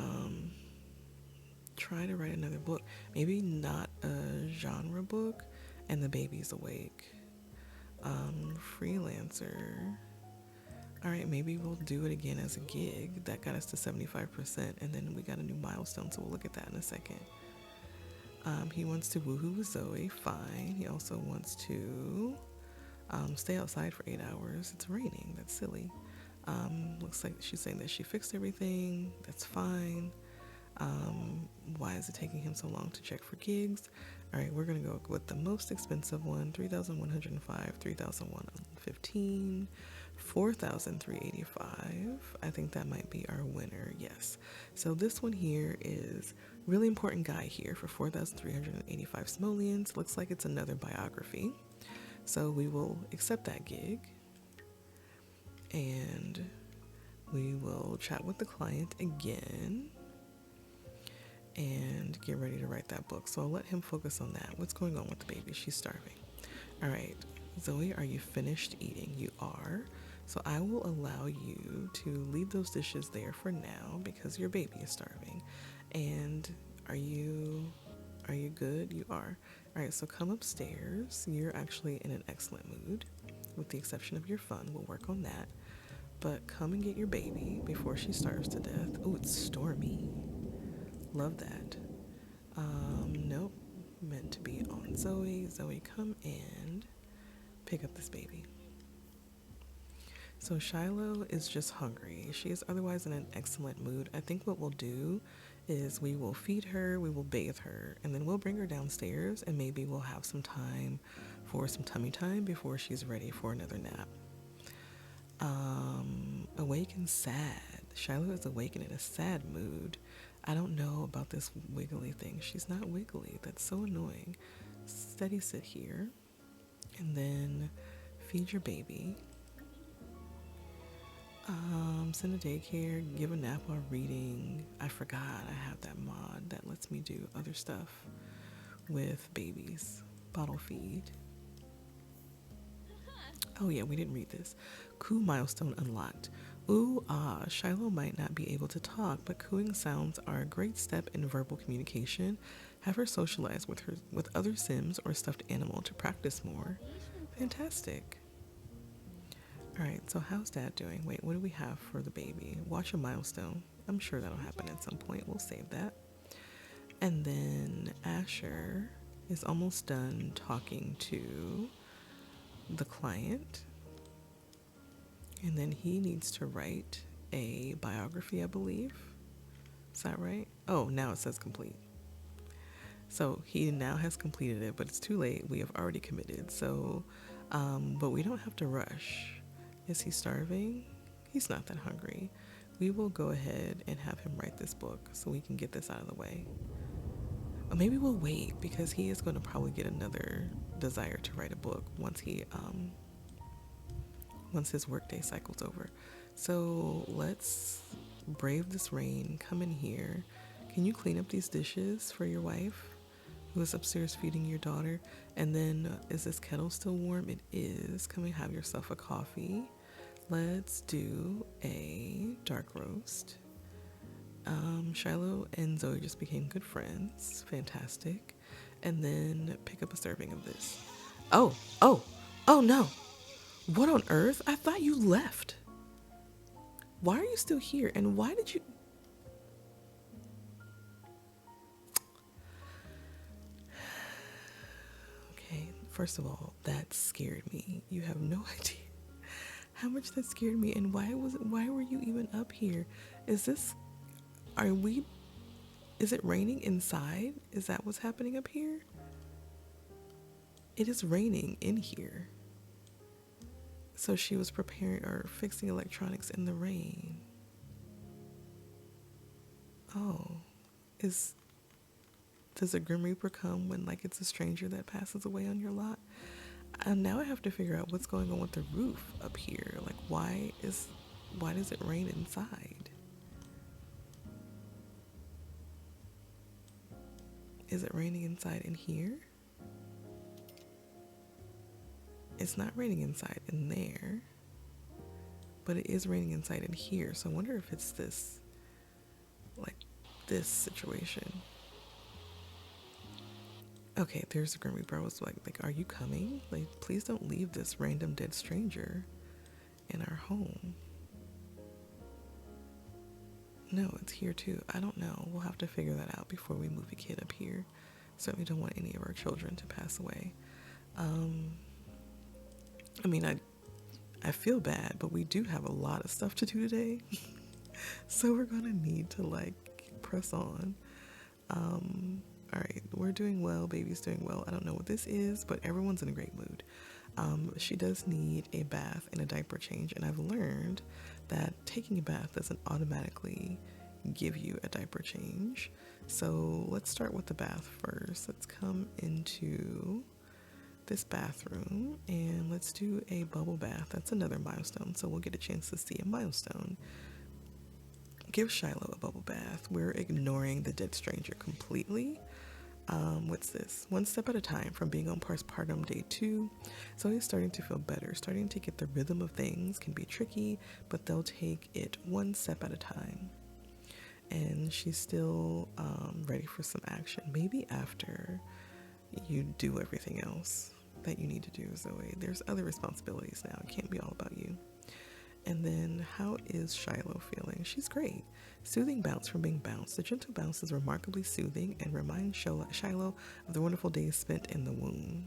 try to write another book. Maybe not a genre book, and the baby's awake. Freelancer. All right, maybe we'll do it again as a gig. That got us to 75%, and then we got a new milestone, so we'll look at that in a second. He wants to woohoo with Zoe, fine. He also wants to stay outside for 8 hours. It's raining, that's silly. Looks like she's saying that she fixed everything, that's fine. Why is it taking him so long to check for gigs? All right, we're gonna go with the most expensive one, 3,105, 3,115, 4,385. I think that might be our winner, yes. So this one here is really important guy here for 4,385 simoleons. Looks like it's another biography. So we will accept that gig and we will chat with the client again and get ready to write that book. So I'll let him focus on that. What's going on with the baby? She's starving. All right, Zoe, are you finished eating? You are. So I will allow you to leave those dishes there for now because your baby is starving. And are you good? You are. All right, so come upstairs. You're actually in an excellent mood, with the exception of your fun. We'll work on that. But come and get your baby before she starves to death. Oh, it's stormy. Love that. Nope. Meant to be on Zoe. Zoe, come and pick up this baby. So Shiloh is just hungry. She is otherwise in an excellent mood. I think what we'll do is we will feed her, we will bathe her, and then we'll bring her downstairs and maybe we'll have some time for some tummy time before she's ready for another nap. Awake and sad. Shiloh is awake and in a sad mood. I don't know about this wiggly thing. She's not wiggly. That's so annoying. Steady sit here and then feed your baby. Send a daycare, give a nap while reading. I forgot I have that mod that lets me do other stuff with babies. Bottle feed. Oh yeah, we didn't read this. Coo milestone unlocked. Ooh, Shiloh might not be able to talk, but cooing sounds are a great step in verbal communication. Have her socialize with other Sims or stuffed animal to practice more. Fantastic. All right, so how's Dad doing? Wait, what do we have for the baby? Watch a milestone. I'm sure that'll happen at some point. We'll save that. And then Asher is almost done talking to the client. And then he needs to write a biography, I believe. Is that right? Oh, now it says complete. So he now has completed it, but it's too late. We have already committed. So, but we don't have to rush. Is he starving? He's not that hungry. We will go ahead and have him write this book so we can get this out of the way. Or maybe we'll wait because he is going to probably get another desire to write a book once his workday cycle's over. So let's brave this rain. Come in here. Can you clean up these dishes for your wife who is upstairs feeding your daughter? And then, is this kettle still warm? It is. Come and have yourself a coffee. Let's do a dark roast. Shiloh and Zoe just became good friends. Fantastic. And then pick up a serving of this. Oh no. What on earth? I thought you left. Why are you still here? And why did you... Okay, first of all, that scared me. You have no idea how much that scared me. And why were you even up here? Is it raining inside? Is that what's happening up here? It is raining in here. So she was preparing or fixing electronics in the rain. Oh, does a Grim Reaper come when like it's a stranger that passes away on your lot? Now I have to figure out what's going on with the roof up here. Like why does it rain inside? Is it raining inside in here? It's not raining inside in there, but it is raining inside in here. So I wonder if it's this, like this situation. Okay, there's the Grim Reaper. I was like, are you coming? Like, please don't leave this random dead stranger in our home. No, it's here too. I don't know. We'll have to figure that out before we move a kid up here. Certainly don't want any of our children to pass away. I mean, I feel bad, but we do have a lot of stuff to do today. So we're gonna need to like press on. All right, we're doing well. Baby's doing well. I don't know what this is, but everyone's in a great mood. She does need a bath and a diaper change, and I've learned that taking a bath doesn't automatically give you a diaper change. So let's start with the bath first. Let's come into this bathroom and let's do a bubble bath. That's another milestone, so we'll get a chance to see a milestone. Give Shiloh a bubble bath. We're ignoring the dead stranger completely. What's this? One step at a time from being on postpartum day 2. So he's starting to feel better, starting to get the rhythm of things. Can be tricky, but they'll take it one step at a time. And she's still ready for some action. Maybe after you do everything else that you need to do, Zoe. There's other responsibilities now. It can't be all about you. And then, how is Shiloh feeling? She's great. Soothing bounce from being bounced. The gentle bounce is remarkably soothing and reminds Shiloh of the wonderful days spent in the womb.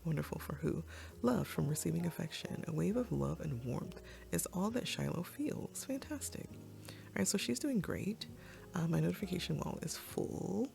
Wonderful for who? Love from receiving affection. A wave of love and warmth is all that Shiloh feels. Fantastic. All right, so she's doing great. My notification wall is full.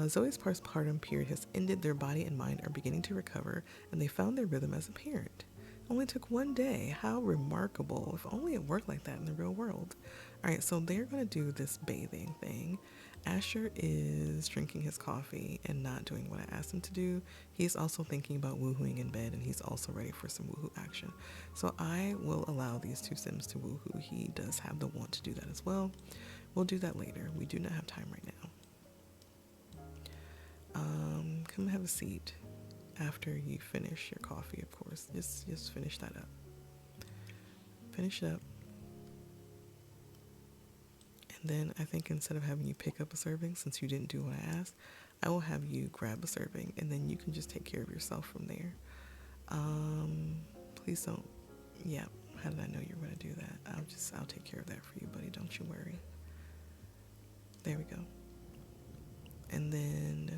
Zoe's postpartum period has ended. Their body and mind are beginning to recover, and they found their rhythm as a parent. Only took one day. How remarkable. If only it worked like that in the real world. All right, so they're going to do this bathing thing. Asher is drinking his coffee and not doing what I asked him to do. He's also thinking about woohooing in bed, and he's also ready for some woohoo action. So I will allow these two Sims to woohoo. He does have the want to do that as well. We'll do that later. We do not have time right now. Come have a seat. After you finish your coffee, of course. Just finish that up. Finish it up. And then I think instead of having you pick up a serving, since you didn't do what I asked, I will have you grab a serving, and then you can just take care of yourself from there. Please don't. Yeah, how did I know you were going to do that? I'll take care of that for you, buddy. Don't you worry. There we go. And then,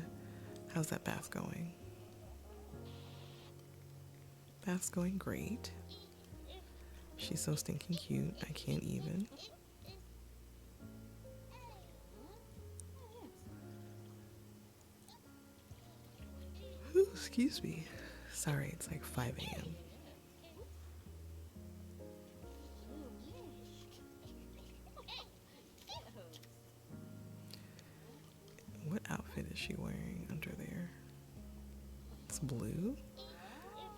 how's that bath going? Bath's going great. She's so stinking cute. I can't even. Ooh, excuse me. Sorry, it's like 5 a.m. What outfit is she wearing under there? It's blue.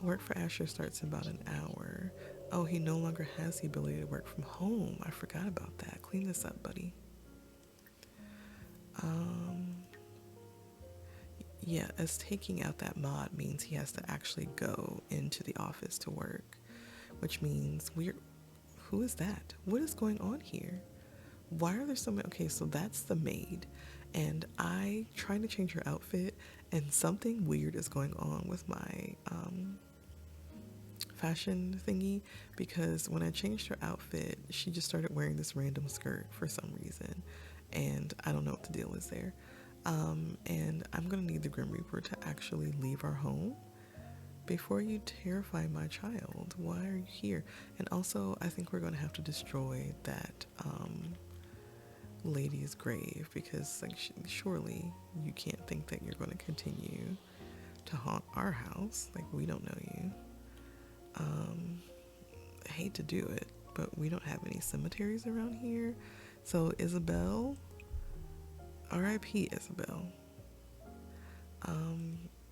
Work for Asher starts in about an hour. Oh, he no longer has the ability to work from home. I forgot about that. Clean this up, buddy. Yeah, as taking out that mod means he has to actually go into the office to work, which means who is that? What is going on here? Why are there so many? Okay, so that's the maid, and I tried to change her outfit, and something weird is going on with my fashion thingy, because when I changed her outfit, she just started wearing this random skirt for some reason, and I don't know what the deal is there. And I'm gonna need the Grim Reaper to actually leave our home before you terrify my child. Why are you here? And also, I think we're gonna have to destroy that lady's grave, because like surely you can't think that you're going to continue to haunt our house. Like, we don't know you. I hate to do it, but we don't have any cemeteries around here. So Isabel, R.I.P. Isabel.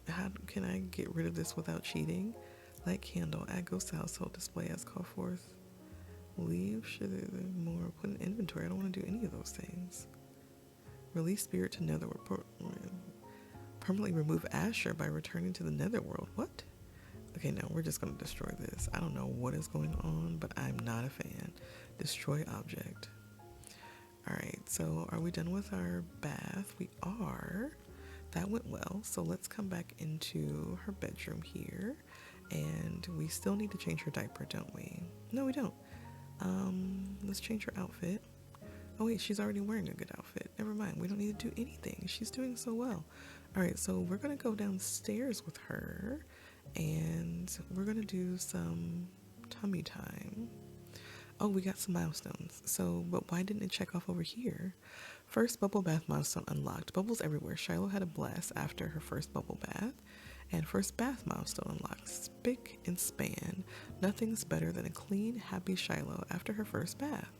How can I get rid of this without cheating? Light candle, add ghost to household display as called forth. Leave, should there more, put in inventory. I don't want to do any of those things. Release spirit to netherworld. Permanently remove Asher by returning to the netherworld. What? Okay, no, we're just going to destroy this. I don't know what is going on, but I'm not a fan. Destroy object. All right, so are we done with our bath? We are. That went well. So let's come back into her bedroom here. And we still need to change her diaper, don't we? No, we don't. Let's change her outfit. Oh wait, she's already wearing a good outfit. Never mind, we don't need to do anything. She's doing so well. All right, so we're gonna go downstairs with her and we're gonna do some tummy time. Oh, we got some milestones. So, but why didn't it check off over here? First bubble bath milestone unlocked. Bubbles everywhere. Shiloh had a blast after her first bubble bath. And first bath milestone unlocked. Spick and span. Nothing's better than a clean, happy Shiloh after her first bath.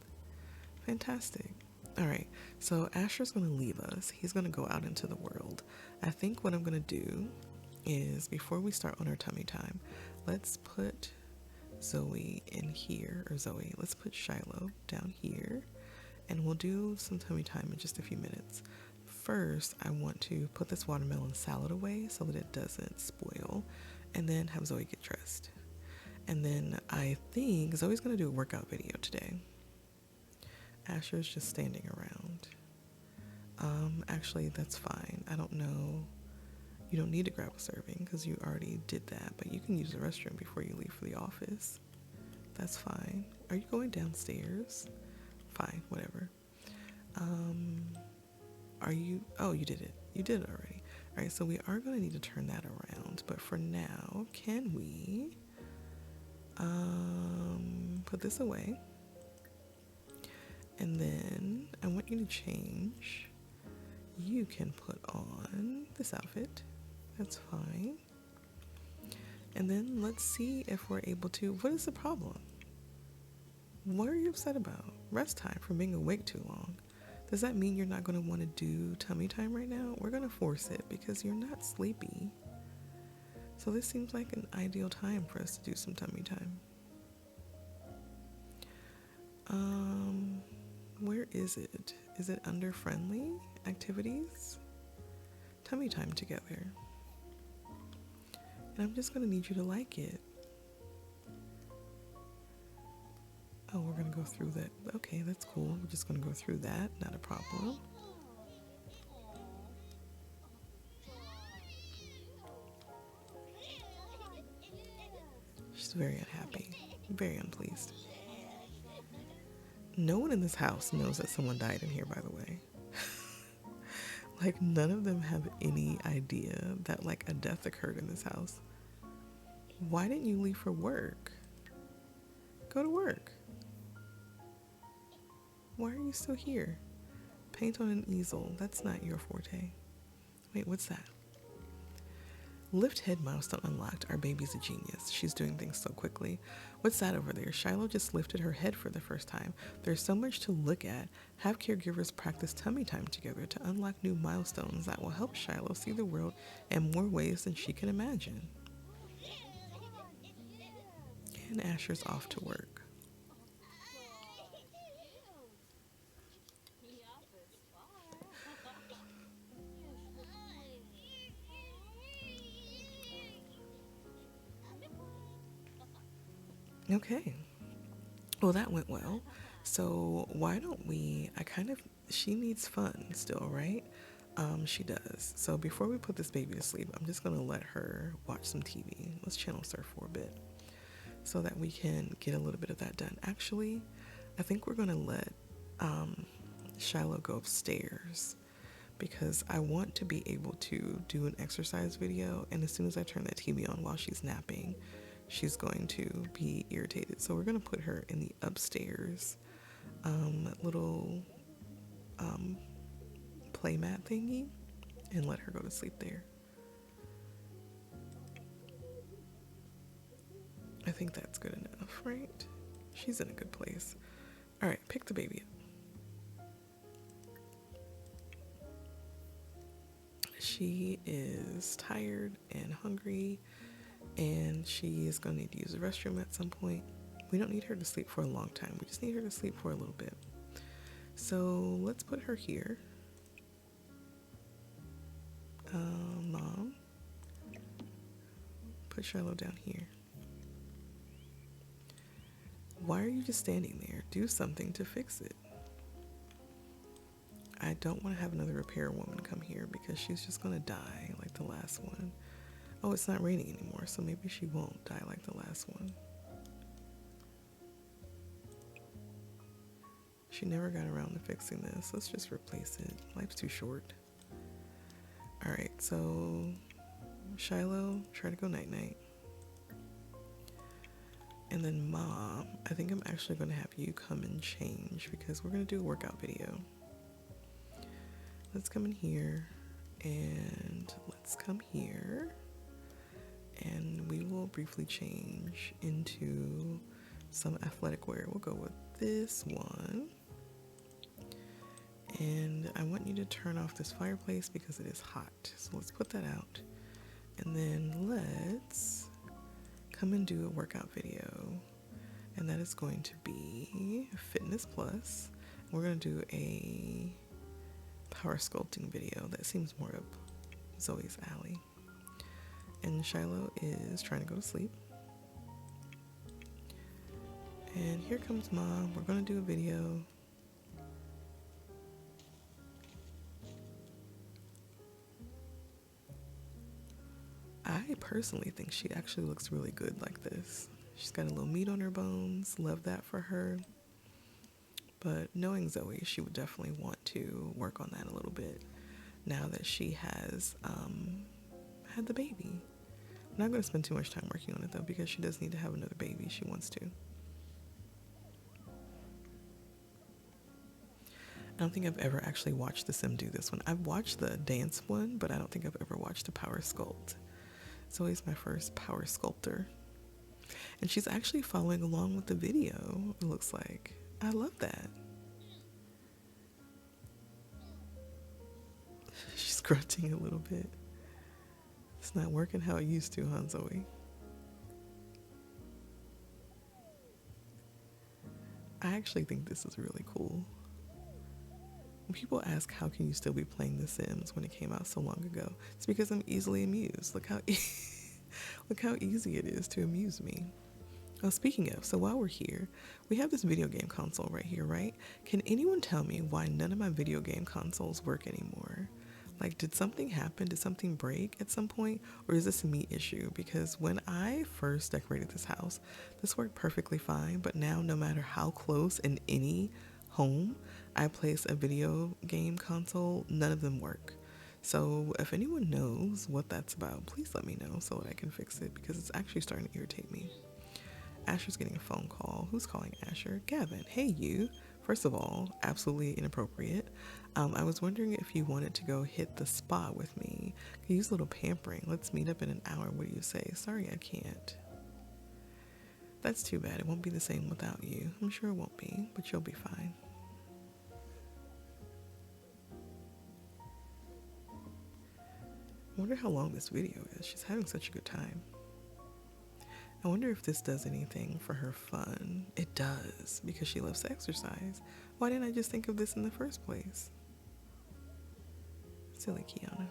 Fantastic. All right, so Asher's going to leave us. He's going to go out into the world. I think what I'm going to do is, before we start on our tummy time, let's put Zoe in here, or Zoe, let's put Shiloh down here, and we'll do some tummy time in just a few minutes. First, I want to put this watermelon salad away so that it doesn't spoil, and then have Zoe get dressed. And then I think Zoe's going to do a workout video today. Asher's just standing around. Actually, that's fine. I don't know. You don't need to grab a serving because you already did that, but you can use the restroom before you leave for the office. That's fine. Are you going downstairs? Fine, whatever. Are you? Oh, you did it. You did it already. All right, so we are going to need to turn that around, but for now, can we put this away? And then I want you to change. You can put on this outfit. That's fine. And then let's see if we're able to. What is the problem? What are you upset about? Rest time from being awake too long. Does that mean you're not going to want to do tummy time right now? We're going to force it because you're not sleepy. So this seems like an ideal time for us to do some tummy time. Where is it? Is it under friendly activities? Tummy time together. And I'm just going to need you to like it. Oh, we're going to go through that. Okay, that's cool. We're just going to go through that. Not a problem. She's very unhappy. Very unpleased. No one in this house knows that someone died in here, by the way. Like, none of them have any idea that, like, a death occurred in this house. Why didn't you leave for work? Go to work. Why are you still here? Paint on an easel. That's not your forte. Wait, what's that? Lift head milestone unlocked. Our baby's a genius. She's doing things so quickly. What's that over there? Shiloh just lifted her head for the first time. There's so much to look at. Have caregivers practice tummy time together to unlock new milestones that will help Shiloh see the world in more ways than she can imagine. And Asher's off to work. Okay. Well, that went well. So why don't we, she needs fun still, right? She does. So before we put this baby to sleep, I'm just going to let her watch some TV. Let's channel surf for a bit so that we can get a little bit of that done. Actually, I think we're going to let Shiloh go upstairs because I want to be able to do an exercise video. And as soon as I turn that TV on while she's napping, she's going to be irritated. So we're going to put her in the upstairs little play mat thingy and let her go to sleep there. I think that's good enough, right? She's in a good place. All right, pick the baby up. She is tired and hungry, and she is going to need to use the restroom at some point. We don't need her to sleep for a long time. We just need her to sleep for a little bit. So let's put her here. Mom, put put Shiloh down here. Why are you just standing there? Do something to fix it. I don't want to have another repair woman come here because she's just going to die like the last one. Oh, it's not raining anymore, so maybe she won't die like the last one. She never got around to fixing this. Let's just replace it. Life's too short. Alright, so Shiloh, try to go night-night. And then Mom, I think I'm actually going to have you come and change because we're going to do a workout video. Let's come in here and let's come here and we will briefly change into some athletic wear. We'll go with this one. And I want you to turn off this fireplace because it is hot. So let's put that out. And then let's come and do a workout video. And that is going to be Fitness Plus. We're going to do a power sculpting video. That seems more up Zoe's alley. And Shiloh is trying to go to sleep. And here comes Mom. We're going to do a video. I personally think she actually looks really good like this. She's got a little meat on her bones. Love that for her. But knowing Zoe, she would definitely want to work on that a little bit now that she has had the baby. I'm not going to spend too much time working on it though because she does need to have another baby. She wants to. I don't think I've ever actually watched the sim do this one. I've watched the dance one, but I don't think I've ever watched the power sculpt. Zoe's my first power sculptor. And she's actually following along with the video, it looks like. I love that. She's grunting a little bit. It's not working how it used to, huh, Zoe? I actually think this is really cool. When people ask how can you still be playing The Sims when it came out so long ago, it's because I'm easily amused. Look how look how easy it is to amuse me. Oh, speaking of, so while we're here, we have this video game console right here, right? Can anyone tell me why none of my video game consoles work anymore? Like, did something happen? Did something break at some point? Or is this a me issue? Because when I first decorated this house, this worked perfectly fine. But now, no matter how close in any home I place a video game console, none of them work. So if anyone knows what that's about, please let me know so that I can fix it because it's actually starting to irritate me. Asher's getting a phone call. Who's calling Asher? Gavin. Hey, you. First of all, absolutely inappropriate. I was wondering if you wanted to go hit the spa with me. Can use a little pampering. Let's meet up in an hour. What do you say? Sorry, I can't. That's too bad. It won't be the same without you. I'm sure it won't be, but you'll be fine. I wonder how long this video is. She's having such a good time. I wonder if this does anything for her fun. It does, because she loves to exercise. Why didn't I just think of this in the first place? Silly Kiana.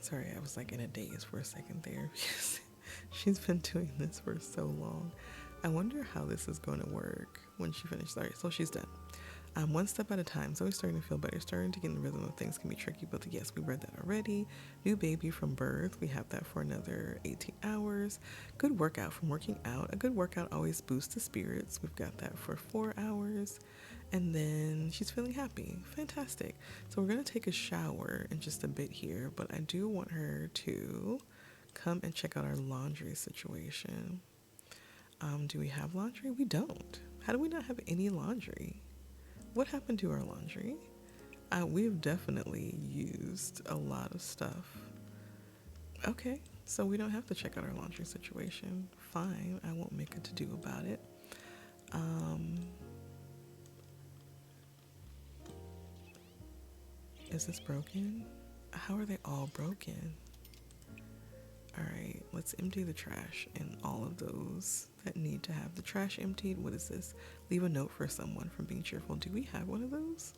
Sorry, I was like in a daze for a second there because she's been doing this for so long. I wonder how this is going to work when she finishes. All right, so she's done. One step at a time. Zoe's starting to feel better, starting to get in the rhythm of things can be tricky, but yes, we read that already. New baby from birth. We have that for another 18 hours. Good workout from working out. A good workout always boosts the spirits. We've got that for 4 hours. And then she's feeling happy. Fantastic. So we're going to take a shower in just a bit here, but I do want her to come and check out our laundry situation. Do we have laundry? We don't. How do we not have any laundry? What happened to our laundry? We've definitely used a lot of stuff. Okay, so we don't have to check out our laundry situation. Fine, I won't make a to-do about it. Is this broken? How are they all broken? All right, let's empty the trash and all of those that need to have the trash emptied. What is this? Leave a note for someone from being cheerful. Do we have one of those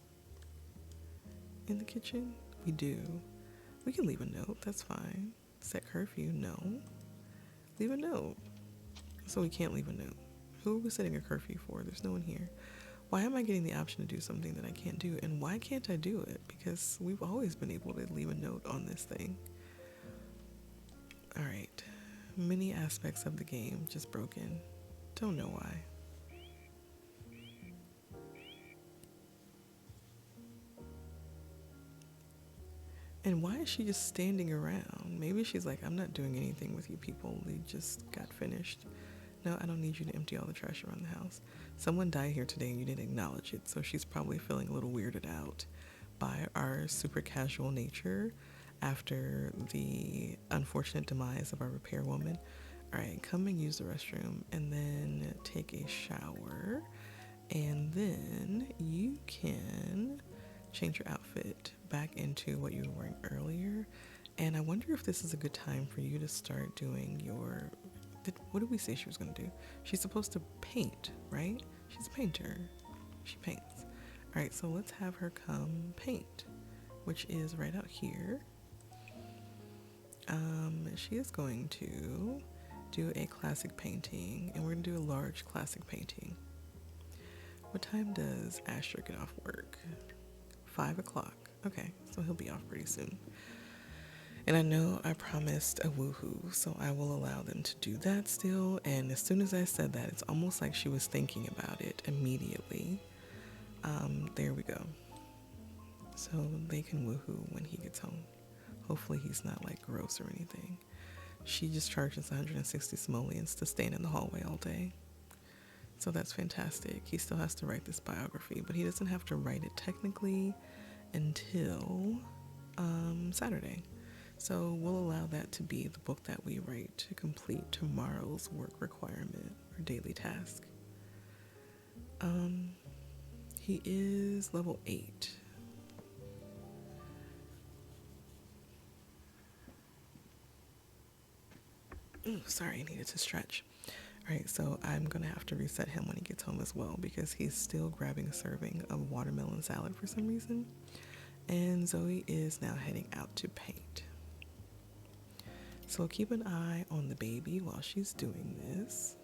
in the kitchen? We do. We can leave a note. That's fine. Set curfew. No. Leave a note. So we can't leave a note. Who are we setting a curfew for? There's no one here. Why am I getting the option to do something that I can't do? And why can't I do it? Because we've always been able to leave a note on this thing. All right. Many aspects of the game just broken. Don't know why. And why is she just standing around? Maybe she's like, I'm not doing anything with you people. We just got finished. No, I don't need you to empty all the trash around the house. Someone died here today and you didn't acknowledge it, so she's probably feeling a little weirded out by our super casual nature after the unfortunate demise of our repair woman. All right, come and use the restroom and then take a shower, and then you can change your outfit back into what you were wearing earlier. And I wonder if this is a good time for you to start doing your, what did we say she was going to do? She's supposed to paint, right? She's a painter. She paints. All right, so let's have her come paint, which is right out here. She is going to do a classic painting, and we're going to do a large classic painting. What time does Asher get off work? 5 o'clock. Okay, so he'll be off pretty soon. And I know I promised a woohoo, so I will allow them to do that still. And as soon as I said that, it's almost like she was thinking about it immediately. There we go. So they can woohoo when he gets home. Hopefully he's not like gross or anything. She just charges 160 simoleons to stand in the hallway all day. So that's fantastic. He still has to write this biography, but he doesn't have to write it technically until Saturday. So we'll allow that to be the book that we write to complete tomorrow's work requirement or daily task. He is level 8. Ooh, sorry, I needed to stretch. All right, so I'm gonna have to reset him when he gets home as well because he's still grabbing a serving of watermelon salad for some reason. And Zoe is now heading out to paint. So keep an eye on the baby while she's doing this.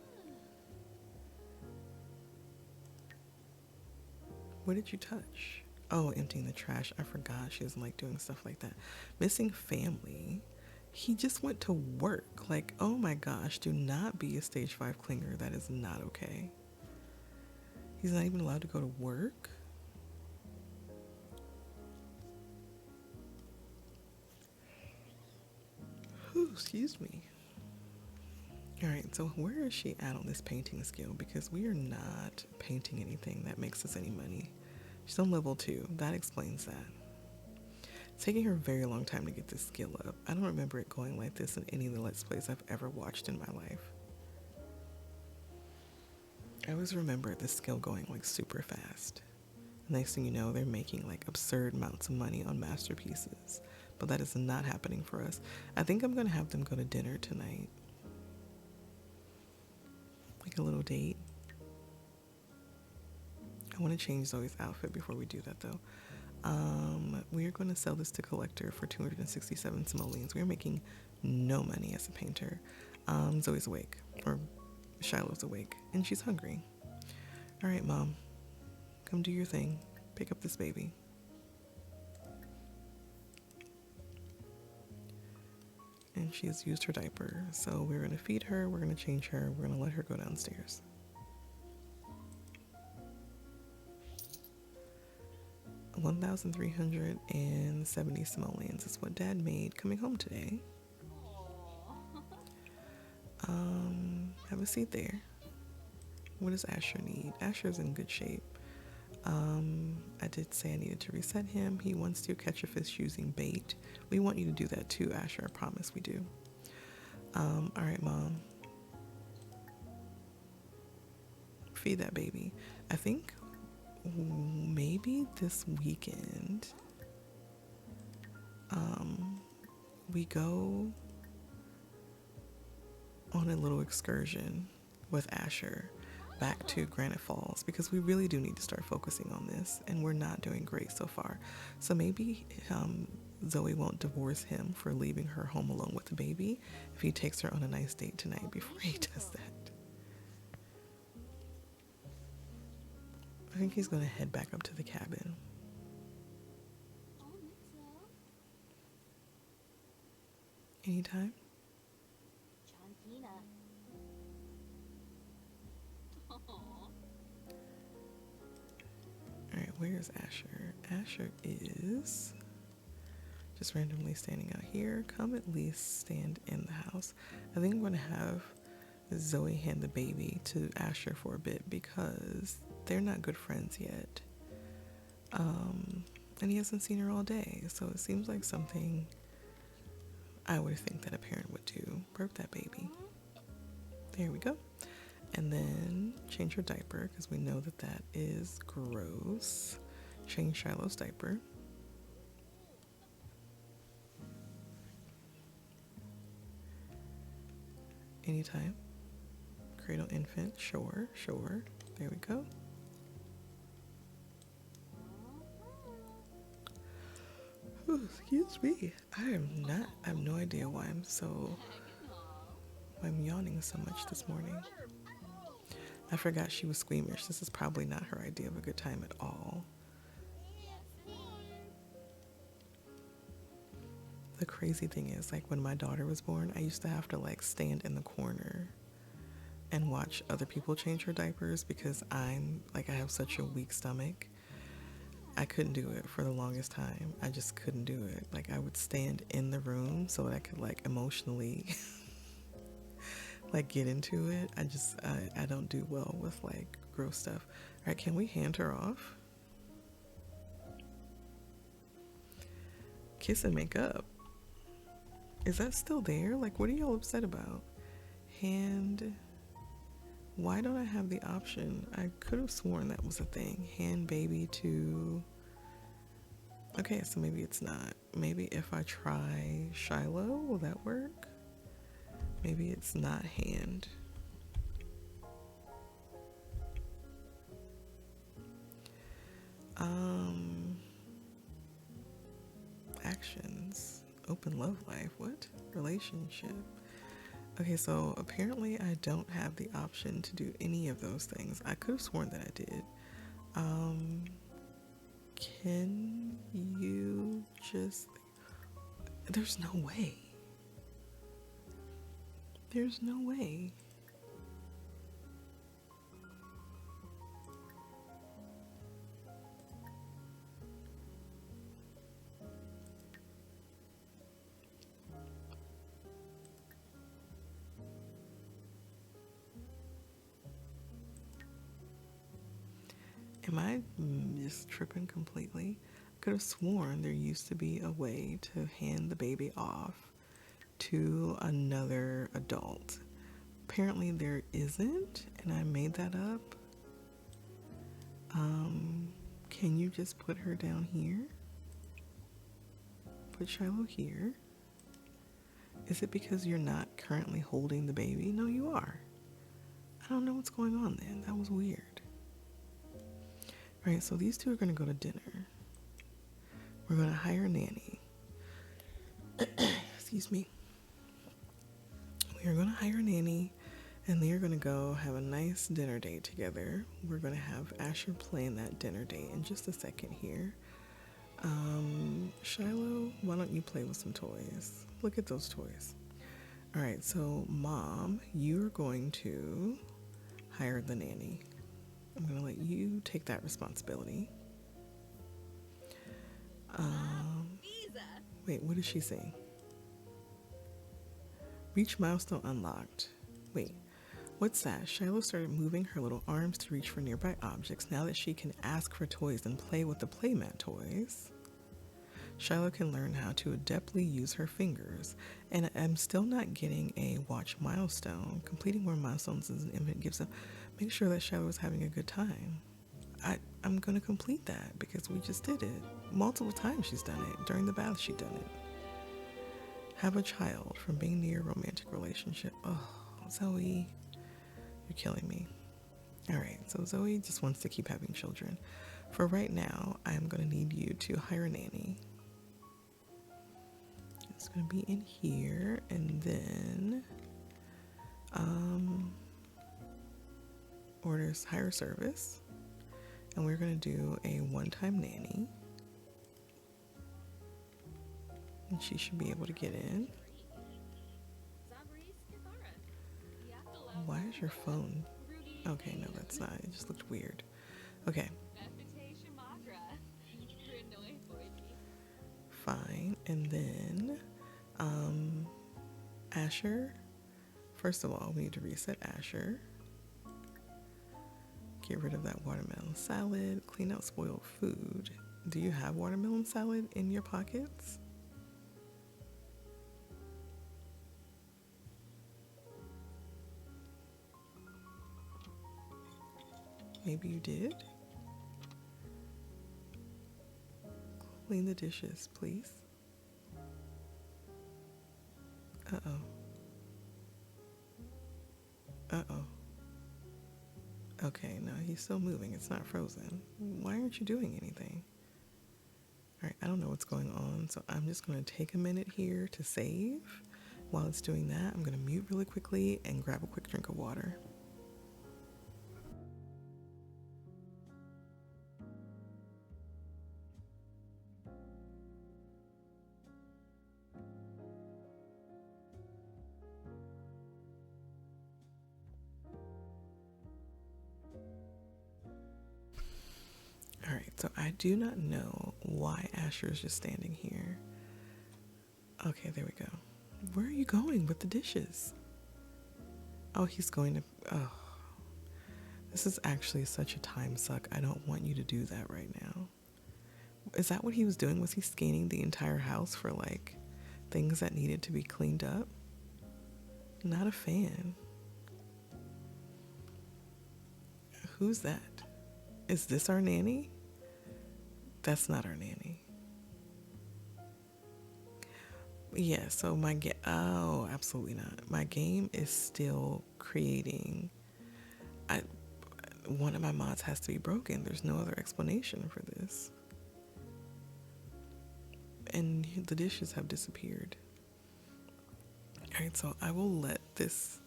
What did you touch? Oh, emptying the trash. I forgot she doesn't like doing stuff like that. Missing family. He just went to work. Like, oh my gosh, do not be a stage 5 clinger. That is not okay. He's not even allowed to go to work. Ooh, excuse me. All right, so where is she at on this painting skill? Because we are not painting anything that makes us any money. She's on level 2. That explains that. It's taking her a very long time to get this skill up. I don't remember it going like this in any of the Let's Plays I've ever watched in my life. I always remember this skill going like super fast. The next thing you know, they're making like absurd amounts of money on masterpieces. But that is not happening for us. I think I'm going to have them go to dinner tonight. Like a little date. I want to change Zoe's outfit before we do that though. We are going to sell this to collector for 267 simoleons. We are making no money as a painter. Zoe's awake, or Shiloh's awake, and she's hungry. All right, Mom, come do your thing. Pick up this baby. And she has used her diaper, so we're going to feed her, we're going to change her, we're going to let her go downstairs. $1,370 simoleons is what Dad made coming home today. Have a seat there. What does Asher need? Asher's in good shape. I did say I needed to reset him. He wants to catch a fish using bait. We want you to do that too, Asher. I promise we do. All right, Mom. Feed that baby. I think maybe this weekend we go on a little excursion with Asher back to Granite Falls because we really do need to start focusing on this, and we're not doing great so far. So maybe Zoe won't divorce him for leaving her home alone with the baby if he takes her on a nice date tonight before he does that. I think he's going to head back up to the cabin. Anytime? Alright, where's Asher? Asher is just randomly standing out here. Come at least stand in the house. I think I'm going to have Zoe hand the baby to Asher for a bit because they're not good friends yet. And he hasn't seen her all day, so it seems like something I would think that a parent would do. Burp that baby. There we go. And then change her diaper because we know that that is gross. Change Shiloh's diaper. Anytime. Cradle infant, sure. There we go. Ooh, excuse me. I have no idea why I'm yawning so much this morning. I forgot she was squeamish. This is probably not her idea of a good time at all. The crazy thing is, like, when my daughter was born, I used to have to like stand in the corner and watch other people change her diapers because I have such a weak stomach. I couldn't do it for the longest time. I just couldn't do it. Like, I would stand in the room so that I could like emotionally like get into it. I don't do well with like gross stuff. All right, can we hand her off? Kiss and make up. Is that still there? Like, what are y'all upset about? Hand. Why don't I have the option? I could have sworn that was a thing. Hand baby to... Okay, so maybe it's not. Maybe if I try Shiloh, will that work? Maybe it's not hand. Actions. Open love life. What? Relationship. Okay, so apparently I don't have the option to do any of those things. I could have sworn that I did. Can you just... There's no way. There's no way. Am I just tripping completely? I could have sworn there used to be a way to hand the baby off to another adult. Apparently there isn't, and I made that up. Can you just put her down here? Put Shiloh here. Is it because you're not currently holding the baby? No, you are. I don't know what's going on then. That was weird. Right, so these two are going to go to dinner. We're going to hire a nanny. Excuse me. We are going to hire a nanny, and they are going to go have a nice dinner date together. We're going to have Asher plan that dinner date in just a second here. Shiloh, why don't you play with some toys? Look at those toys. All right, so Mom, you're going to hire the nanny. I'm going to let you take that responsibility. Wait, what is she saying? Reach milestone unlocked. Wait, what's that? Shiloh started moving her little arms to reach for nearby objects. Now that she can ask for toys and play with the playmat toys, Shiloh can learn how to adeptly use her fingers. And I'm still not getting a watch milestone. Completing more milestones as an infant gives them. Make sure that Shiloh is having a good time. I'm going to complete that because we just did it. Multiple times she's done it. During the bath, she's done it. Have a child from being near a romantic relationship. Oh, Zoe, you're killing me. All right, so Zoe just wants to keep having children. For right now, I am going to need you to hire a nanny. It's going to be in here, and then orders hire service, and we're going to do a one-time nanny, and she should be able to get in. Why is your phone? Okay, no, that's not. It just looked weird. Okay. Fine. And then, Asher. First of all, we need to reset Asher. Get rid of that watermelon salad. Clean out spoiled food. Do you have watermelon salad in your pockets? Maybe you did. Clean the dishes, please. Uh-oh. Uh-oh. Okay, no, he's still moving. It's not frozen. Why aren't you doing anything? All right, I don't know what's going on, so I'm just going to take a minute here to save. While it's doing that, I'm going to mute really quickly and grab a quick drink of water. All right, so I do not know why Asher is just standing here. Okay, there we go. Where are you going with the dishes? Oh, he's going to... Oh, this is actually such a time suck. I don't want you to do that right now. Is that what he was doing? Was he scanning the entire house for, like, things that needed to be cleaned up? Not a fan. Who's that? Is this our nanny? That's not our nanny. Yeah, so oh, absolutely not. My game is still creating. One of my mods has to be broken. There's no other explanation for this. And the dishes have disappeared. All right, so I will let this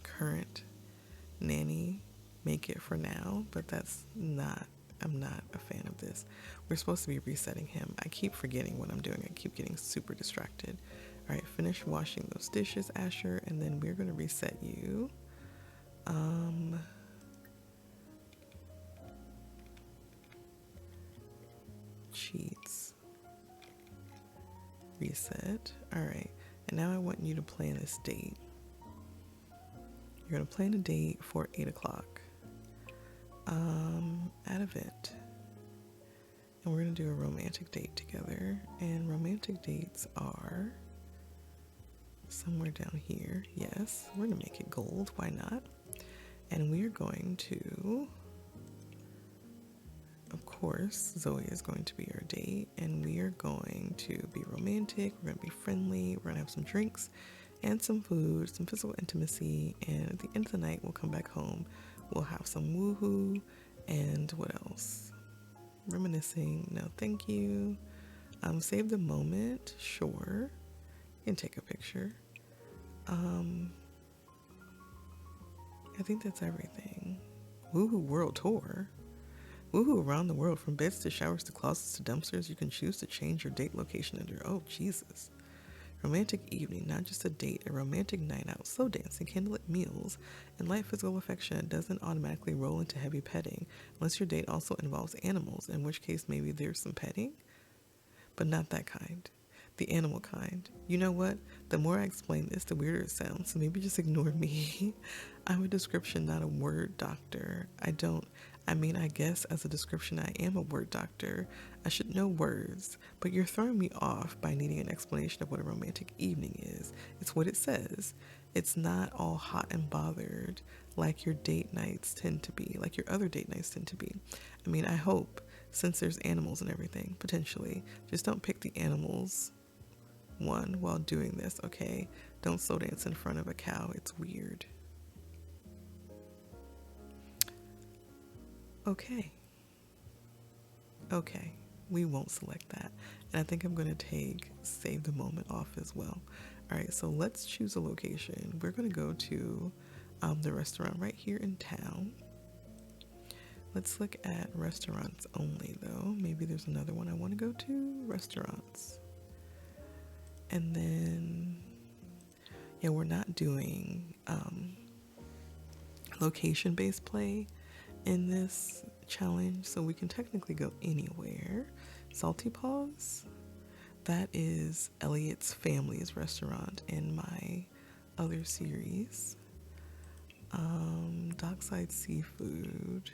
current nanny make it for now, but I'm not a fan of this. We're supposed to be resetting him. I keep forgetting what I'm doing. I keep getting super distracted. All right, finish washing those dishes, Asher, and then we're going to reset you. Cheats. Reset. All right, and now I want you to plan this date. You're going to plan a date for 8 o'clock. At event. And we're going to do a romantic date together. And romantic dates are somewhere down here. Yes, we're going to make it gold. Why not? And we are going to, of course, Zoe is going to be our date. And we are going to be romantic. We're going to be friendly. We're going to have some drinks and some food, some physical intimacy. And at the end of the night, we'll come back home. We'll have some woohoo. And what else? Reminiscing. No, thank you. Save the moment. Sure. You can take a picture. I think that's everything. Woohoo world tour. Woohoo around the world, from beds to showers to closets to dumpsters. You can choose to change your date location under. Oh, Jesus. Romantic evening, not just a date, a romantic night out, slow dancing, candlelit meals, and light physical affection doesn't automatically roll into heavy petting unless your date also involves animals, in which case maybe there's some petting, but not that kind. The animal kind. You know what? The more I explain this, the weirder it sounds, so maybe just ignore me. I'm a description, not a word doctor. I guess as a description, I am a word doctor. I should know words, but you're throwing me off by needing an explanation of what a romantic evening is. It's what it says. It's not all hot and bothered like your date nights tend to be, like your other date nights tend to be. I hope, since there's animals and everything, potentially, just don't pick the animals one while doing this, okay? Don't slow dance in front of a cow. It's weird. Okay. Okay. We won't select that. And I think I'm going to take save the moment off as well. All right, so let's choose a location. We're going to go to the restaurant right here in town. Let's look at restaurants only, though. Maybe there's another one I want to go to. Restaurants. And then, yeah, we're not doing location-based play in this challenge, so we can technically go anywhere. Salty Paws, that is Elliot's family's restaurant in my other series. Dockside Seafood,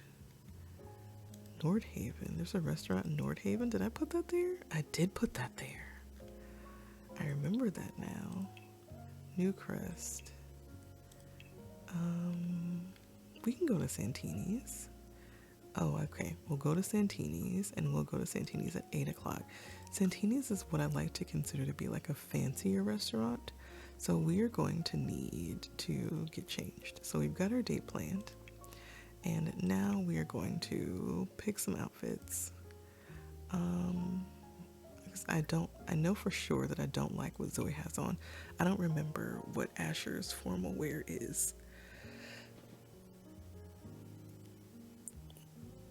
Nordhaven. There's a restaurant in Nordhaven. Did I put that there? I did put that there. I remember that now. Newcrest. We can go to Santini's. Oh, okay. We'll go to Santini's, and we'll go to Santini's at 8 o'clock. Santini's is what I like to consider to be like a fancier restaurant. So we are going to need to get changed. So we've got our date planned. And now we are going to pick some outfits. Because I know for sure that I don't like what Zoe has on. I don't remember what Asher's formal wear is.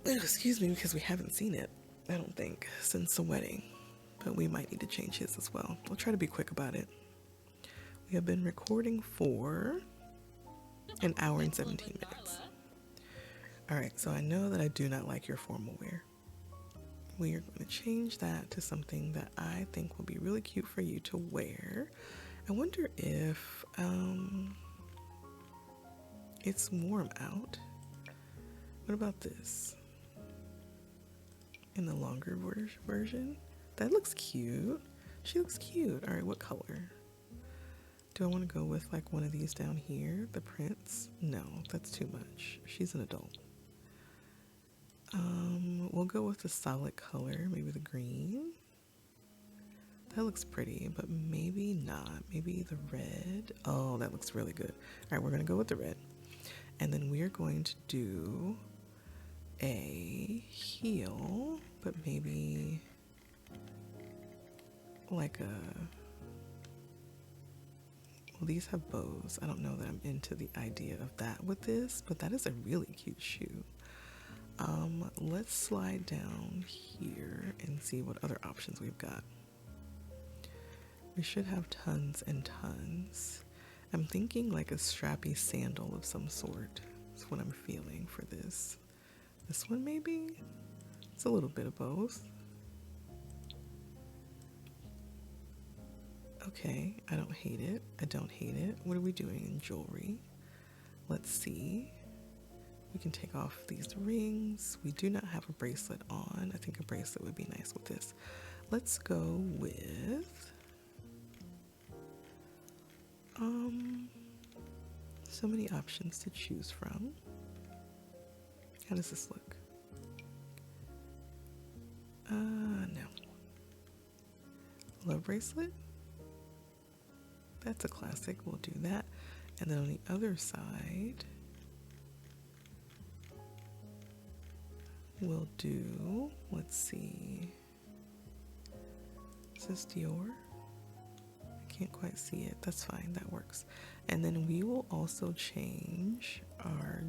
Excuse me, because we haven't seen it, I don't think, since the wedding. But we might need to change his as well. We'll try to be quick about it. We have been recording for an hour and 17 minutes. Alright, so I know that I do not like your formal wear. We are going to change that to something that I think will be really cute for you to wear. I wonder if it's warm out. What about this? In the longer version? That looks cute. She looks cute. Alright, what color? Do I want to go with like one of these down here? The prints? No, that's too much. She's an adult. We'll go with the solid color, maybe the green. That looks pretty, but maybe not. Maybe the red. Oh, that looks really good. All right, we're going to go with the red. And then we're going to do a heel, but maybe like well, these have bows. I don't know that I'm into the idea of that with this, but that is a really cute shoe. Let's slide down here and see what other options we've got. We should have tons and tons. I'm thinking like a strappy sandal of some sort. That's what I'm feeling for this. This one maybe? It's a little bit of both. Okay, I don't hate it. I don't hate it. What are we doing in jewelry? Let's see. We can take off these rings. We do not have a bracelet on. I think a bracelet would be nice with this. Let's go with so many options to choose from. How does this look? No. Love bracelet? That's a classic. We'll do that. And then on the other side, we'll do, let's see, is this Dior? I can't quite see it. That's fine, that works. And then we will also change our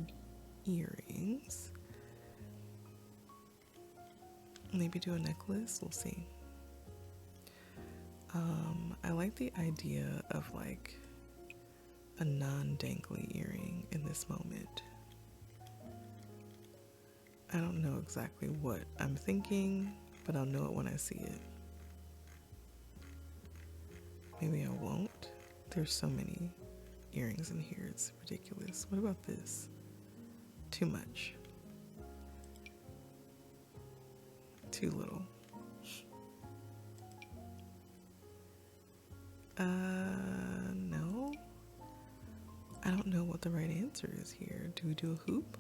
earrings. Maybe do a necklace, we'll see. I like the idea of like a non-dangly earring in this moment. I don't know exactly what I'm thinking, but I'll know it when I see it. Maybe I won't. There's so many earrings in here, it's ridiculous. What about this? Too much. Too little. No. I don't know what the right answer is here. Do we do a hoop?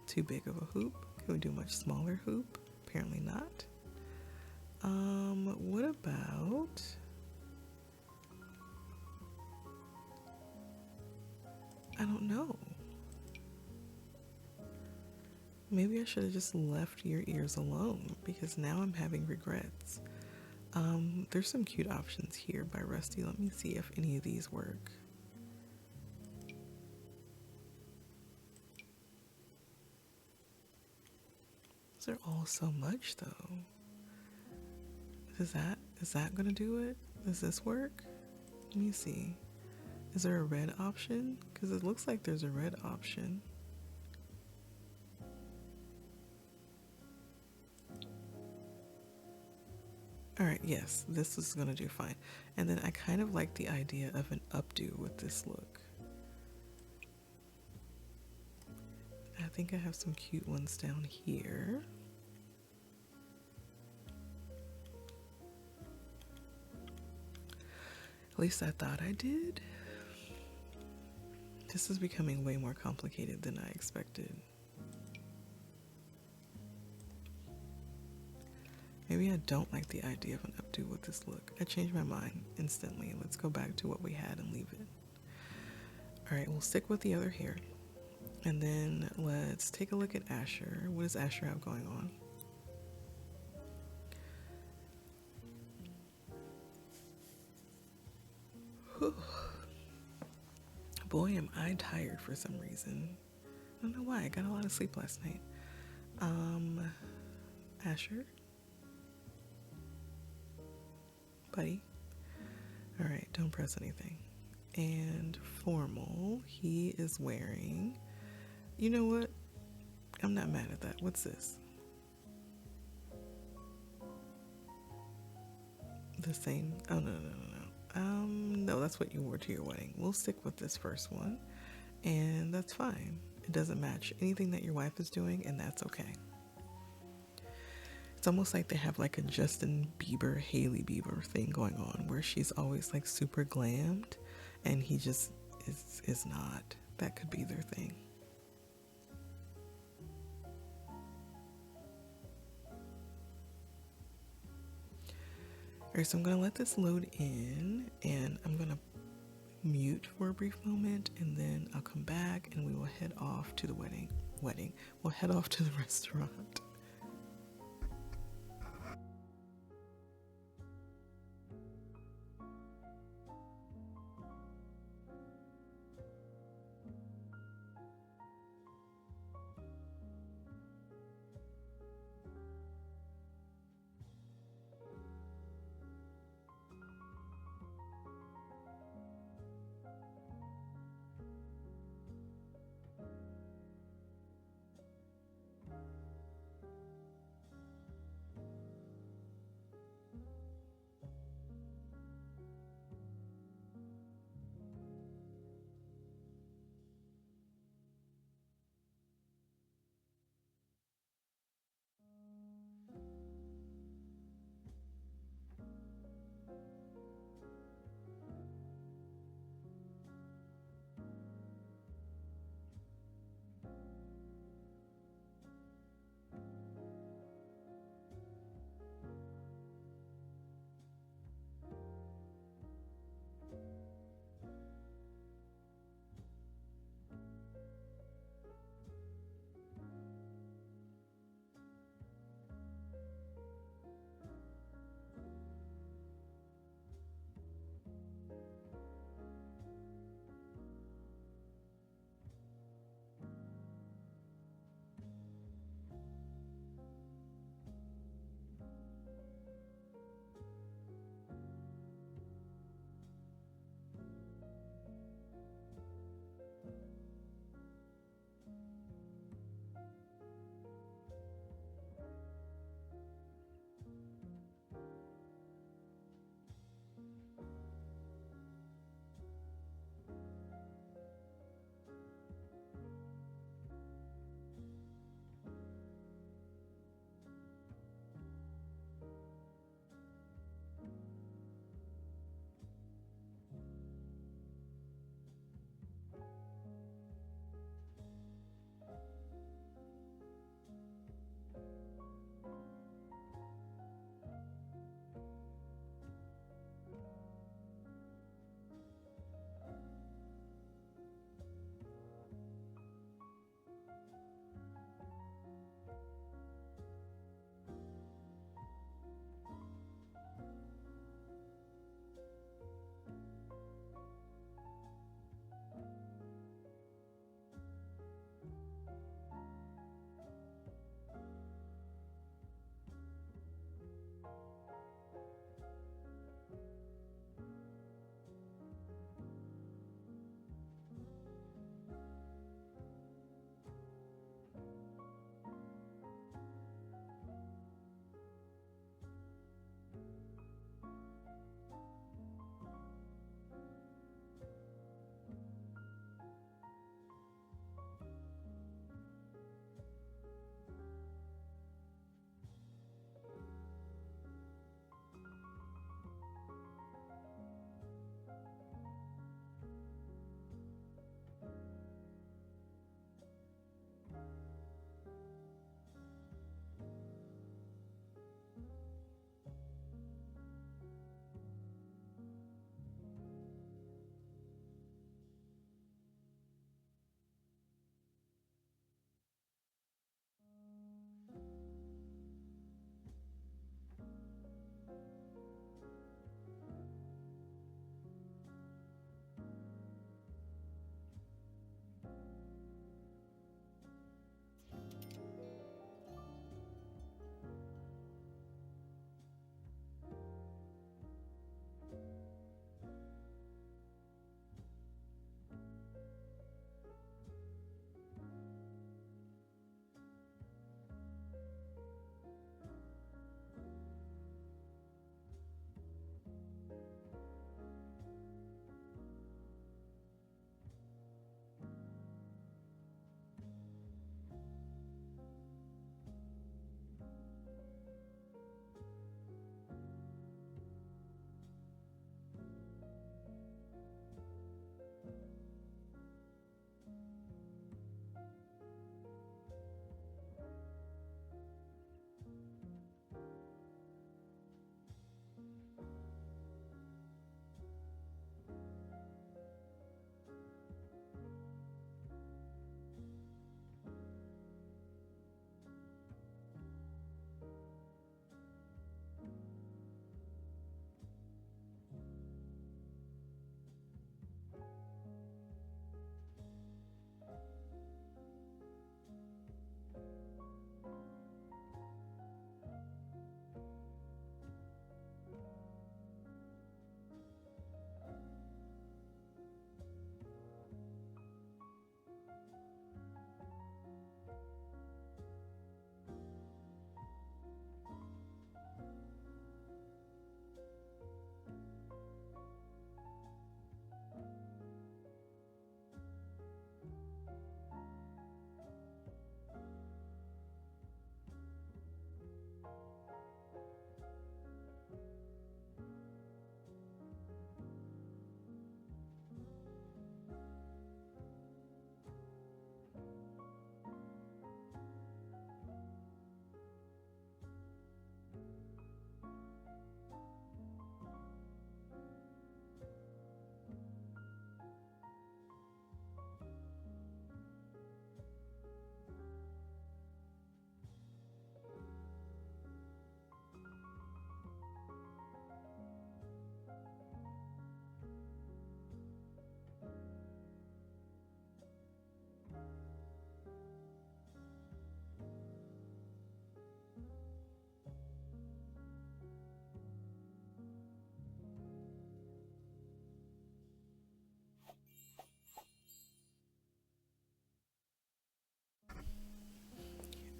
Too big of a hoop? Can we do a much smaller hoop? Apparently not. What about I don't know. Maybe I should have just left your ears alone because now I'm having regrets. There's some cute options here by Rusty. Let me see if any of these work. These are all so much though. Is that gonna do it? Does this work? Let me see. Is there a red option? Because it looks like there's a red option. Alright, yes, this is gonna do fine. And then I kind of like the idea of an updo with this look. I think I have some cute ones down here. At least I thought I did. This is becoming way more complicated than I expected. Maybe I don't like the idea of an updo with this look. I changed my mind instantly. Let's go back to what we had and leave it. Alright, we'll stick with the other hair. And then let's take a look at Asher. What does Asher have going on? Whew. Boy, am I tired for some reason. I don't know why. I got a lot of sleep last night. Asher? Buddy? Alright, don't press anything. And formal, he is wearing... You know what? I'm not mad at that. What's this? The same? Oh, no. No, that's what you wore to your wedding. We'll stick with this first one. And that's fine. It doesn't match anything that your wife is doing, and that's okay. It's almost like they have like a Justin Bieber, Hailey Bieber thing going on where she's always like super glammed and he just is not. That could be their thing. Alright, so I'm going to let this load in and I'm going to mute for a brief moment and then I'll come back and we will head off to the wedding. We'll head off to the restaurant.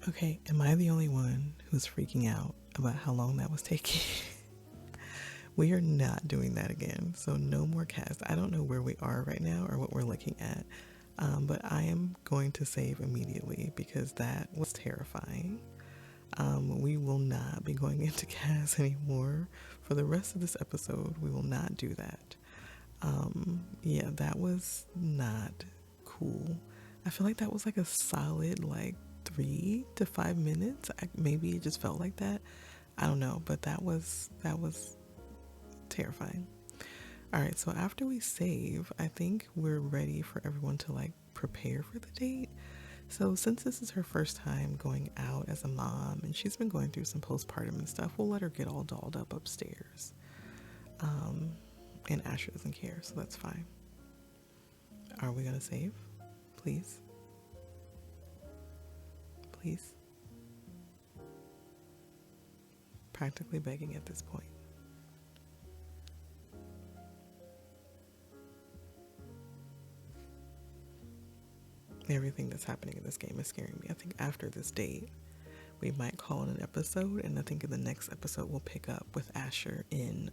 Okay, am I the only one who's freaking out about how long that was taking? We are not doing that again. So no more cast. I don't know where we are right now or what we're looking at. But I am going to save immediately because that was terrifying. We will not be going into cast anymore for the rest of this episode. We will not do that. Yeah, that was not cool. I feel like that was like a solid like 3 to 5 minutes. Maybe it just felt like that. I don't know, but that was terrifying. All right, so after we save, I think we're ready for everyone to like prepare for the date. So since this is her first time going out as a mom and she's been going through some postpartum and stuff, we'll let her get all dolled up upstairs. And Asher doesn't care, so that's fine. Are we gonna save? Please? Please? Practically begging at this point. Everything that's happening in this game is scaring me. I think after this date, we might call it an episode, and I think in the next episode we'll pick up with Asher in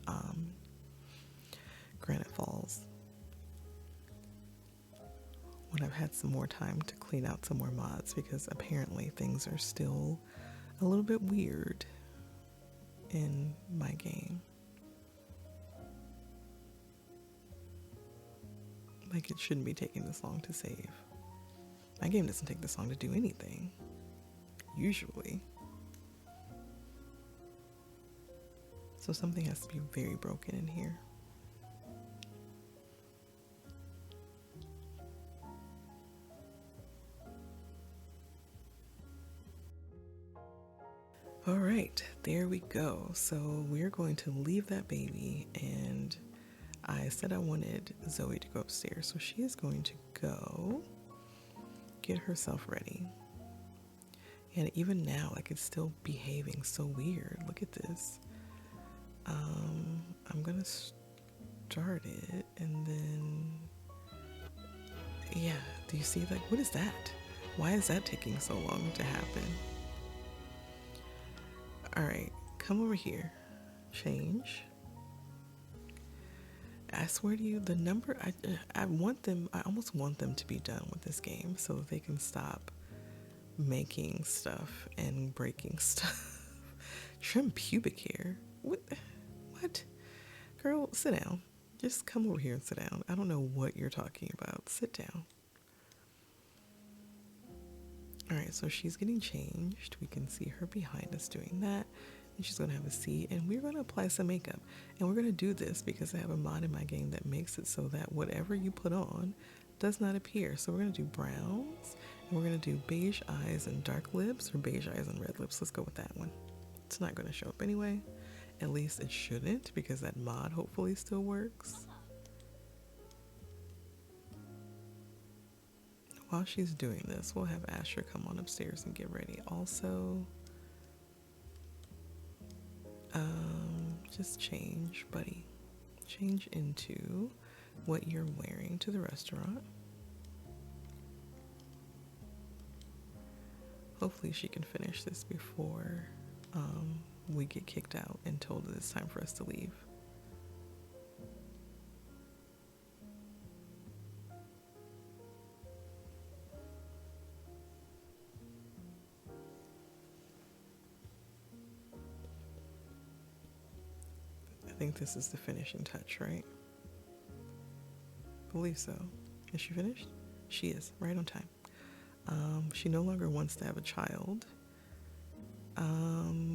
Granite Falls. When I've had some more time to clean out some more mods, because apparently things are still a little bit weird in my game. Like it shouldn't be taking this long to save. My game doesn't take this long to do anything, usually. So something has to be very broken in here. All right, there we go. So we're going to leave that baby, and I said I wanted Zoe to go upstairs, so she is going to go get herself ready. And even now, like it's still behaving so weird. Look at this. I'm gonna start it, and then yeah, do you see, like, what is that? Why is that taking so long to happen? All right, come over here. Change. I swear to you, the number, I almost want them to be done with this game so that they can stop making stuff and breaking stuff. Trim pubic hair? What? Girl, sit down. Just come over here and sit down. I don't know what you're talking about. Sit down. All right, so she's getting changed. We can see her behind us doing that. And she's going to have a seat, and we're going to apply some makeup. And we're going to do this because I have a mod in my game that makes it so that whatever you put on does not appear. So we're going to do browns, and we're going to do beige eyes and dark lips, or beige eyes and red lips. Let's go with that one. It's not going to show up anyway. At least it shouldn't, because that mod hopefully still works. While she's doing this, we'll have Asher come on upstairs and get ready. Also, just change, buddy. Change into what you're wearing to the restaurant. Hopefully she can finish this before we get kicked out and told that it's time for us to leave. I think this is the finishing touch, right? I believe so. Is she finished? She is, right on time. She no longer wants to have a child.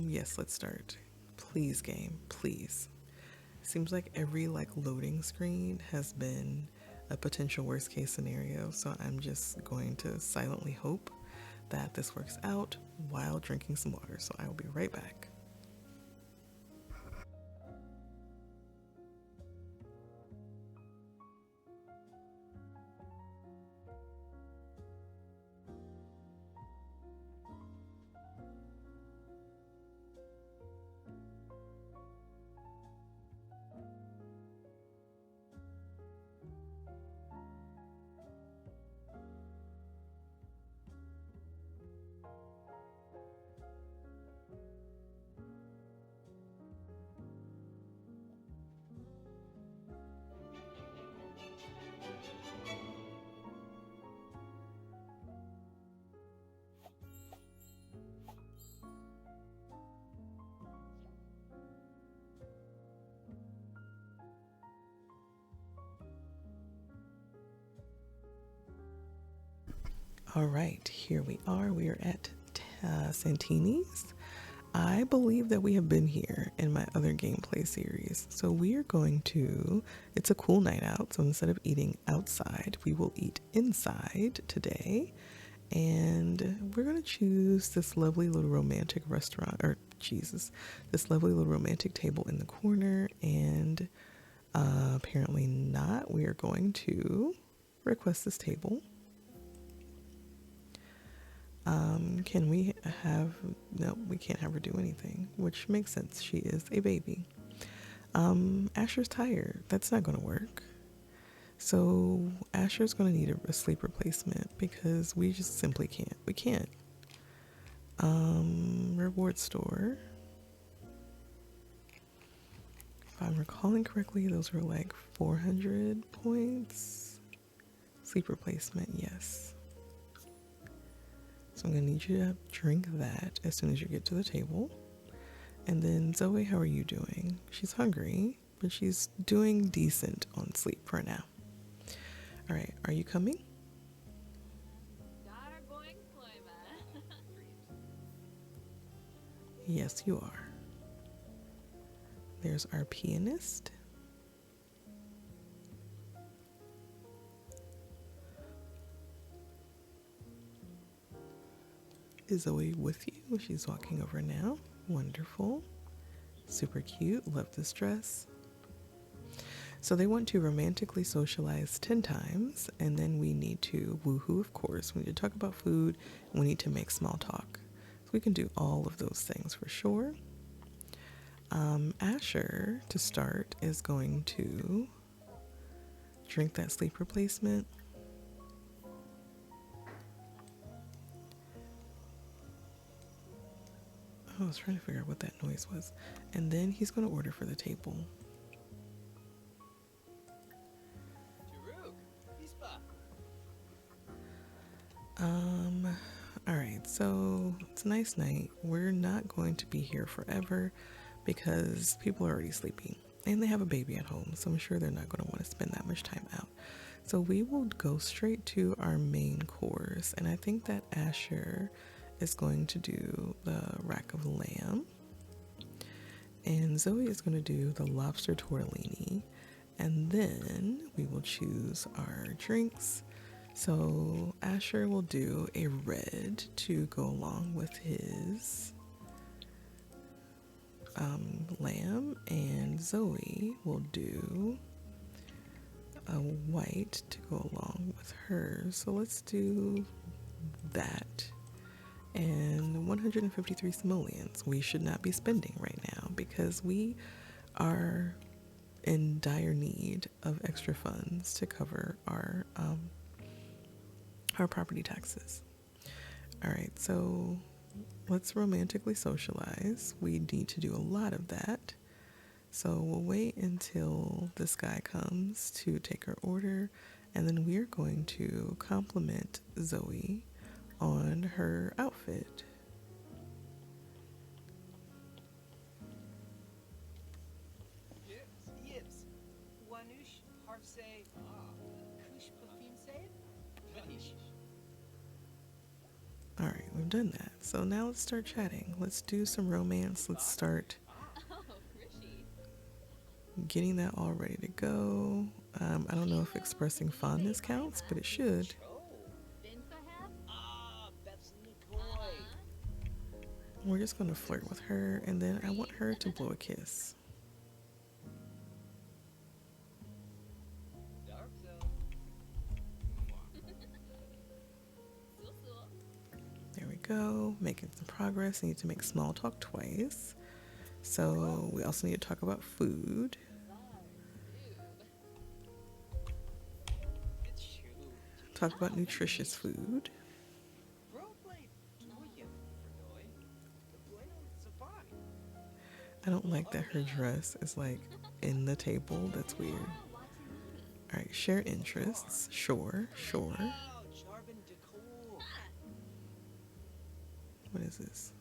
Yes, let's start. Please, game, please. Seems like every loading screen has been a potential worst case scenario, so I'm just going to silently hope that this works out while drinking some water. So I will be right back. All right, here we are. We are at Santini's. I believe that we have been here in my other gameplay series. So we are going to, it's a cool night out. So instead of eating outside, we will eat inside today. And we're going to choose this lovely little romantic restaurant, or Jesus, this lovely little romantic table in the corner. And apparently not. We are going to request this table. Can we have, no, we can't have her do anything, which makes sense. She is a baby. Asher's tired. That's not going to work. So Asher's going to need a sleep replacement because we just simply can't. We can't. Reward store. If I'm recalling correctly, those were like 400 points. Sleep replacement, yes. So I'm going to need you to drink that as soon as you get to the table. And then Zoe, how are you doing? She's hungry, but she's doing decent on sleep for now. All right, are you coming? Yes, you are. There's our pianist. Is Zoe with you? She's walking over now. Wonderful. Super cute. Love this dress. So they want to romantically socialize 10 times, and then we need to woohoo, of course. We need to talk about food, and we need to make small talk. So we can do all of those things for sure. Asher, to start, is going to drink that sleep replacement. I was trying to figure out what that noise was. And then he's going to order for the table. Alright, so it's a nice night. We're not going to be here forever because people are already sleeping. And they have a baby at home, so I'm sure they're not going to want to spend that much time out. So we will go straight to our main course. And I think that Asher is going to do the rack of lamb. And Zoe is going to do the lobster tortellini. And then we will choose our drinks. So Asher will do a red to go along with his lamb, and Zoe will do a white to go along with hers. So let's do that. And 153 simoleons we should not be spending right now because we are in dire need of extra funds to cover our property taxes. All right, so let's romantically socialize. We need to do a lot of that. So we'll wait until this guy comes to take our order, and then we're going to compliment Zoe on her outfit. All right, we've done that. So now let's start chatting. Let's do some romance. Let's start getting that all ready to go. I don't know if expressing fondness counts, but it should. We're just going to flirt with her, and then I want her to blow a kiss. There we go. Making some progress. I need to make small talk twice. So we also need to talk about food. Talk about nutritious food. I don't like that her dress is like in the table. That's weird. All right, share interests. Sure. What is this?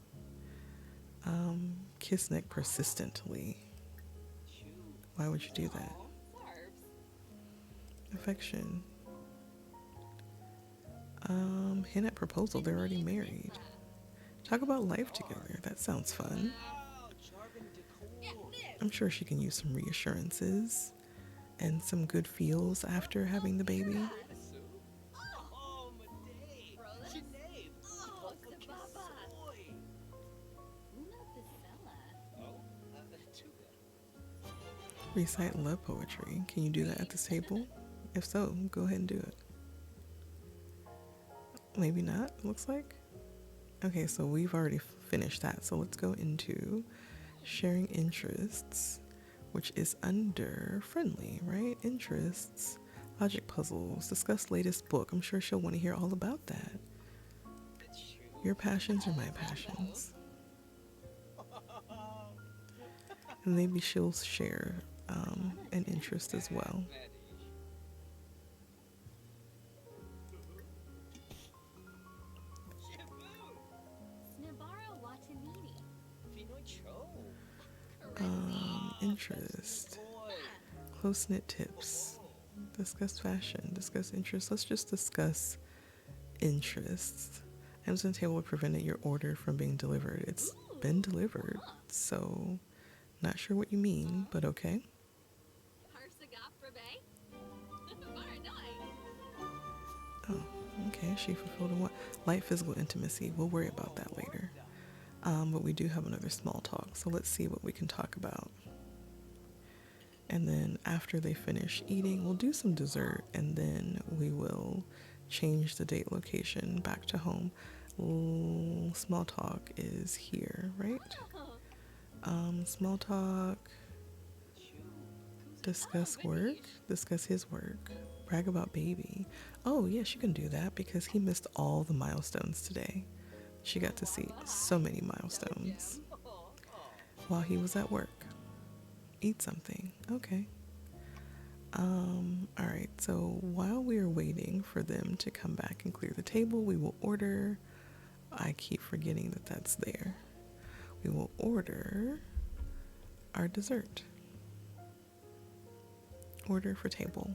Kiss neck persistently. Why would you do that? Affection. hint at proposal. They're already married. Talk about life together. That sounds fun. I'm sure she can use some reassurances and some good feels after having the baby. Recite love poetry. Can you do that at this table? If so, go ahead and do it. Maybe not, it looks like. Okay, so we've already finished that. So let's go into sharing interests, which is under friendly, right? Interests, logic puzzles, discuss latest book. I'm sure she'll want to hear all about that. Your passions are my passions. And maybe she'll share an interest as well. Interest, close-knit tips, discuss fashion, discuss interests. Let's just discuss interests. Items on the table prevented your order from being delivered. It's been delivered, so not sure what you mean, but okay. Oh, okay, she fulfilled a want. Light physical intimacy. We'll worry about that later. But we do have another small talk, so let's see what we can talk about. And then after they finish eating, we'll do some dessert, and then we will change the date location back to home. Small talk is here, right? Small talk, discuss work, discuss his work, brag about baby. Oh, yeah, she can do that because he missed all the milestones today. She got to see so many milestones while he was at work. Eat something. Okay. All right. So while we are waiting for them to come back and clear the table, we will order. I keep forgetting that that's there. We will order our dessert. Order for table.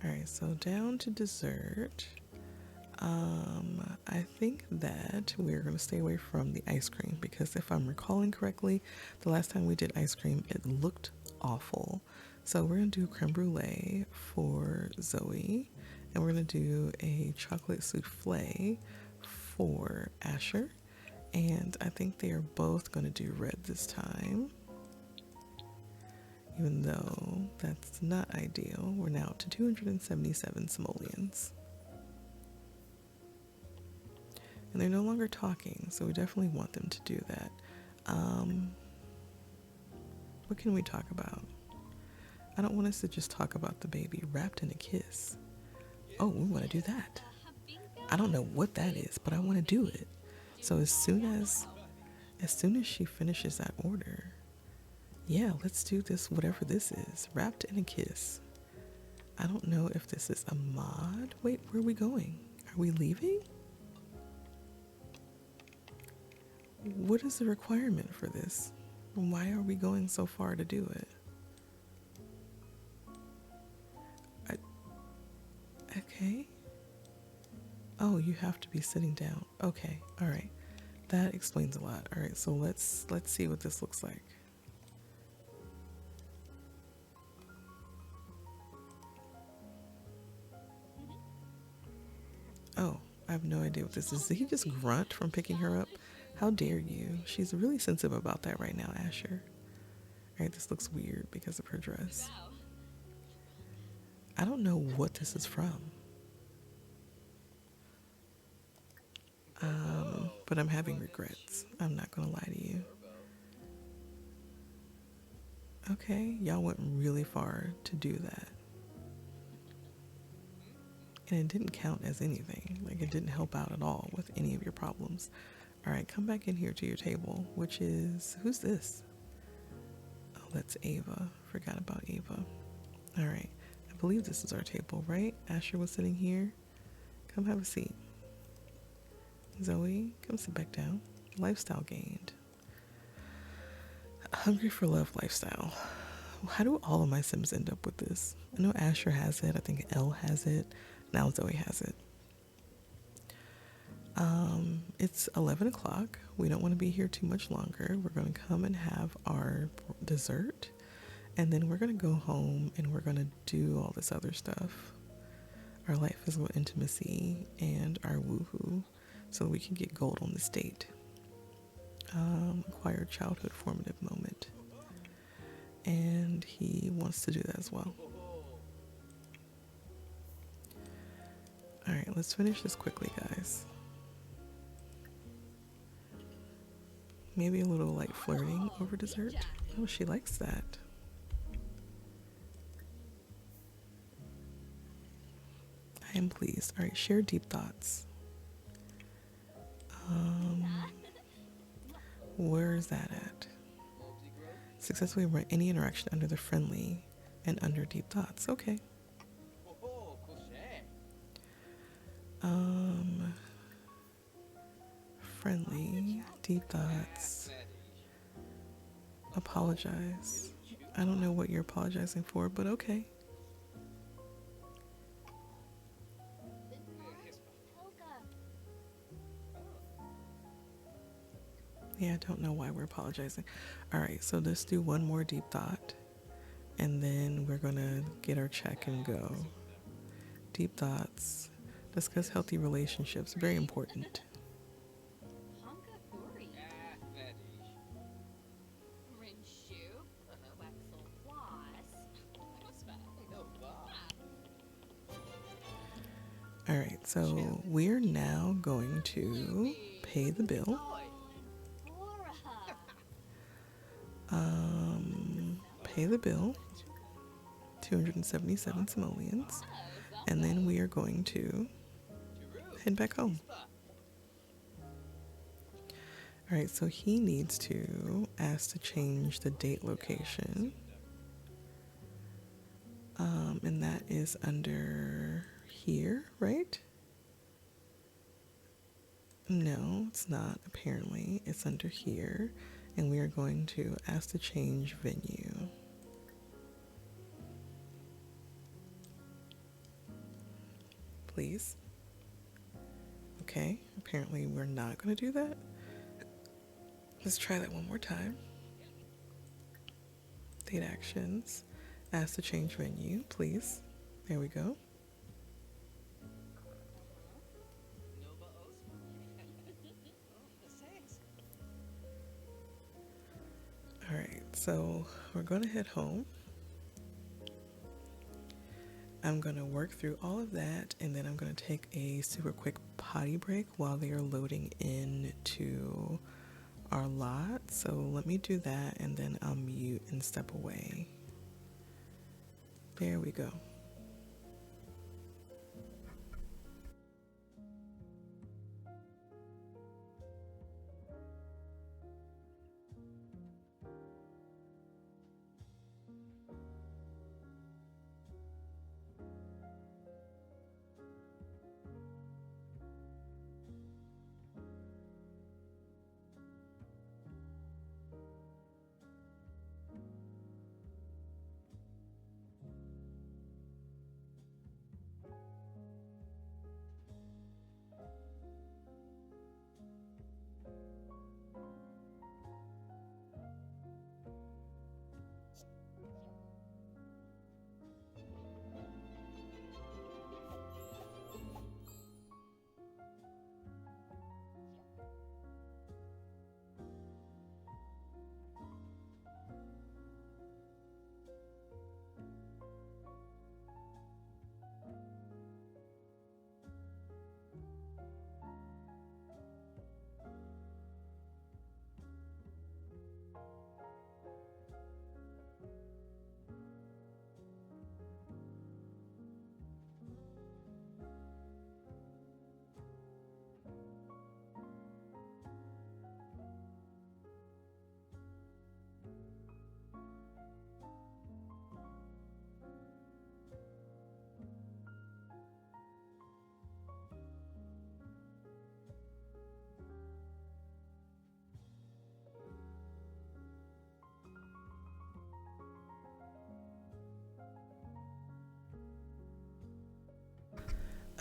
All right. So down to dessert. I think that we're going to stay away from the ice cream because if I'm recalling correctly, the last time we did ice cream, it looked awful. So we're going to do creme brulee for Zoe, and we're going to do a chocolate souffle for Asher, and I think they are both going to do red this time. Even though that's not ideal, we're now up to 277 simoleons. And they're no longer talking, so we definitely want them to do that. What can we talk about? I don't want us to just talk about the baby wrapped in a kiss. Oh, we want to do that. I don't know what that is, but I want to do it. So as soon as she finishes that order, yeah, let's do this, whatever this is. Wrapped in a kiss. I don't know if this is a mod. Wait, where are we going? Are we leaving? What is the requirement for this? Why are we going so far to do it? Okay. Oh, you have to be sitting down. Okay. All right. That explains a lot. All right. So let's see what this looks like. Oh, I have no idea what this is. Did he just grunt from picking her up? How dare you? She's really sensitive about that right now, Asher. All right, this looks weird because of her dress. I don't know what this is from. But I'm having regrets. I'm not going to lie to you. Okay, y'all went really far to do that. And it didn't count as anything. Like, it didn't help out at all with any of your problems. All right, come back in here to your table, which is, who's this? Oh, that's Ava. Forgot about Ava. All right, I believe this is our table, right? Asher was sitting here. Come have a seat. Zoe, come sit back down. Lifestyle gained. Hungry for love lifestyle. How do all of my Sims end up with this? I know Asher has it. I think Elle has it. Now Zoe has it. It's 11 o'clock. We don't want to be here too much longer. We're going to come and have our dessert. And then we're going to go home and we're going to do all this other stuff. Our life physical intimacy and our woohoo. So we can get gold on this date. Acquire childhood formative moment. And he wants to do that as well. Alright, let's finish this quickly, guys. Maybe a little like flirting over dessert. Oh, she likes that. I am pleased. Alright, share deep thoughts. Where is that at? Successfully run any interaction under the friendly and under deep thoughts. Okay. Friendly, deep thoughts. Apologize. I don't know what you're apologizing for, but okay. Yeah, I don't know why we're apologizing. All right, so let's do one more deep thought, and then we're gonna get our check and go. Deep thoughts. Discuss healthy relationships. Very important. All right, so we're now going to pay the bill. Pay the bill, 277 simoleons, and then we are going to head back home. All right, so he needs to ask to change the date location, and that is under here, right? No, it's not, apparently. It's under here, and we are going to ask to change venue. Please. Okay, apparently we're not going to do that. Let's try that one more time. Date actions. Ask to change venue, please. There we go. All right, so we're going to head home. I'm going to work through all of that, and then I'm going to take a super quick potty break while they are loading into our lot. So let me do that, and then I'll mute and step away. There we go.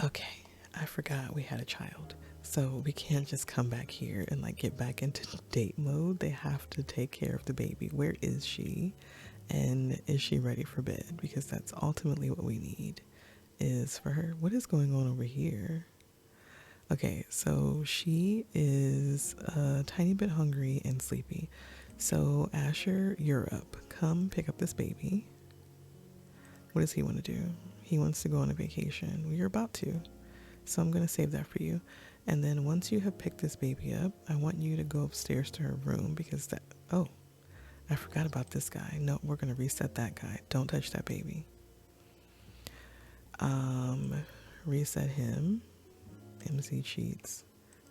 Okay, I forgot we had a child. So we can't just come back here and like get back into date mode. They have to take care of the baby. Where is she? And is she ready for bed? Because that's ultimately what we need is for her. What is going on over here? Okay, so she is a tiny bit hungry and sleepy. So Asher, you're up. Come pick up this baby. What does he want to do? He wants to go on a vacation. Well, you're about to. So I'm going to save that for you. And then once you have picked this baby up, I want you to go upstairs to her room because that, oh, I forgot about this guy. No, we're going to reset that guy. Don't touch that baby. Reset him. MC cheats.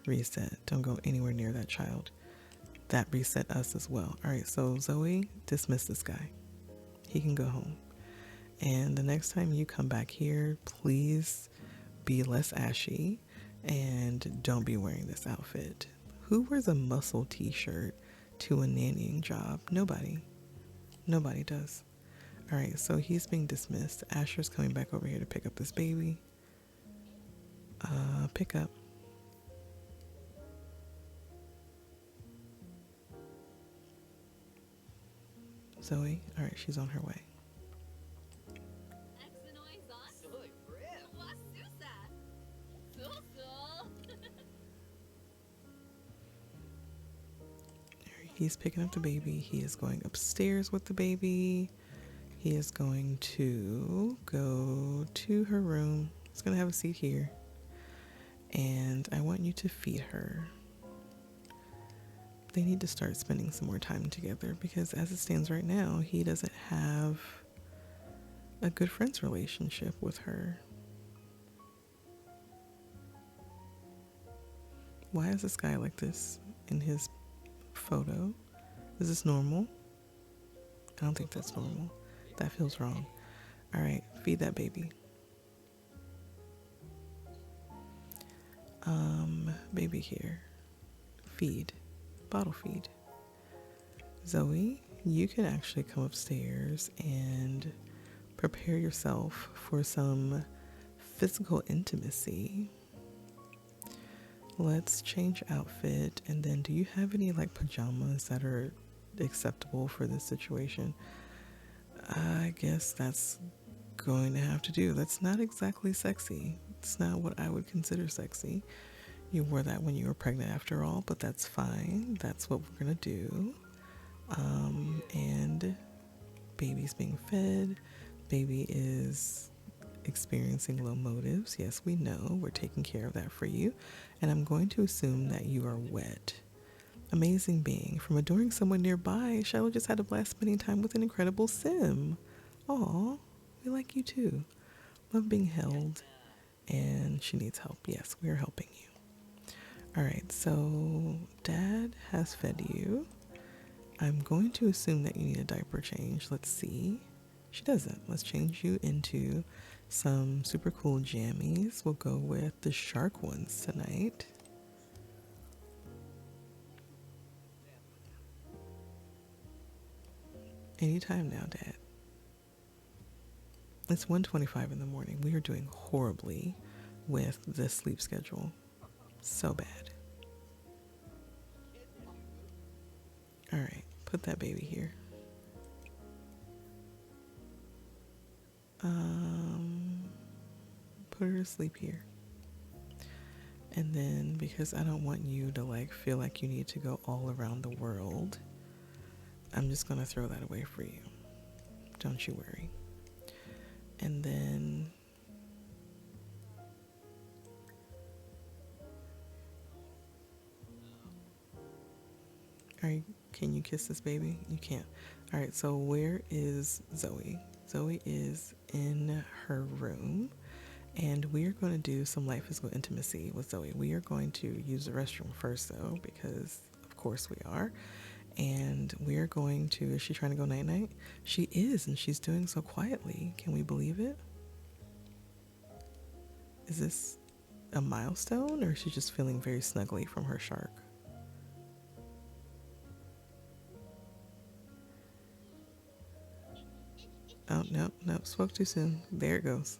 Reset. Don't go anywhere near that child. That reset us as well. All right, so Zoe, dismiss this guy. He can go home. And the next time you come back here, please be less ashy and don't be wearing this outfit. Who wears a muscle t-shirt to a nannying job? Nobody. Nobody does. All right, so he's being dismissed. Asher's coming back over here to pick up this baby. Pick up. Zoe, all right, she's on her way. He's picking up the baby. He is going upstairs with the baby. He is going to go to her room. He's going to have a seat here. And I want you to feed her. They need to start spending some more time together because as it stands right now, he doesn't have a good friend's relationship with her. Why is this guy like this in his photo? Is this normal? I don't think that's normal. That feels wrong. All right, feed that baby. Baby here. Feed. Bottle feed. Zoe, you can actually come upstairs and prepare yourself for some physical intimacy. Let's change outfit. And then do you have any like pajamas that are acceptable for this situation? I guess that's going to have to do. That's not exactly sexy. It's not what I would consider sexy. You wore that when you were pregnant after all, but that's fine. That's what we're going to do. And baby's being fed. Baby is experiencing low motives. Yes, we know. We're taking care of that for you. And I'm going to assume that you are wet. Amazing being. From adoring someone nearby, Shiloh just had a blast spending time with an incredible sim. Aw, we like you too. Love being held. And she needs help. Yes, we are helping you. All right, so Dad has fed you. I'm going to assume that you need a diaper change. Let's see. She doesn't. Let's change you into some super cool jammies. We'll go with the shark ones tonight. Anytime now, Dad. It's 1:25 in the morning. We are doing horribly with this sleep schedule. So bad. All right, put that baby here. Put her to sleep here. And then because I don't want you to like feel like you need to go all around the world, I'm just gonna throw that away for you. Don't you worry. And then can you kiss this baby? You can't. All right, so where is Zoe? Zoe is in her room, and we are going to do some light physical intimacy with Zoe. We are going to use the restroom first, though, because of course we are. And we are going to, is she trying to go night-night? She is, and she's doing so quietly. Can we believe it? Is this a milestone, or is she just feeling very snuggly from her shark? Oh, no, spoke too soon. There it goes.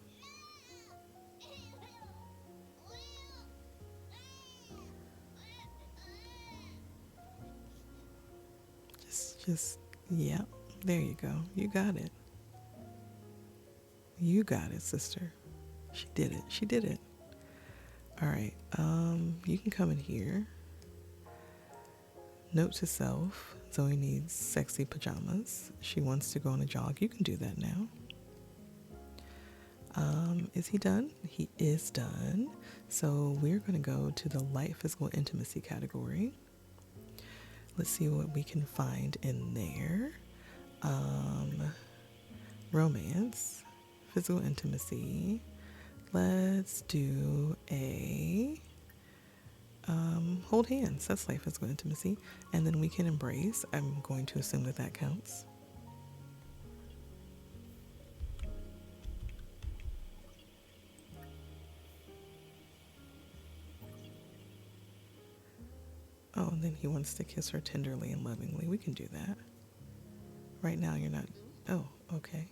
Just, yeah, there you go. You got it. You got it, sister. She did it. She did it. All right. You can come in here. Note to self, Zoe needs sexy pajamas. She wants to go on a jog. You can do that now. Is he done? He is done. So we're going to go to the light physical intimacy category. Let's see what we can find in there. Romance, physical intimacy. Let's do a hold hands. That's light physical intimacy. And then we can embrace. I'm going to assume that that counts. Oh, and then he wants to kiss her tenderly and lovingly. We can do that. Right now you're not. Oh, okay.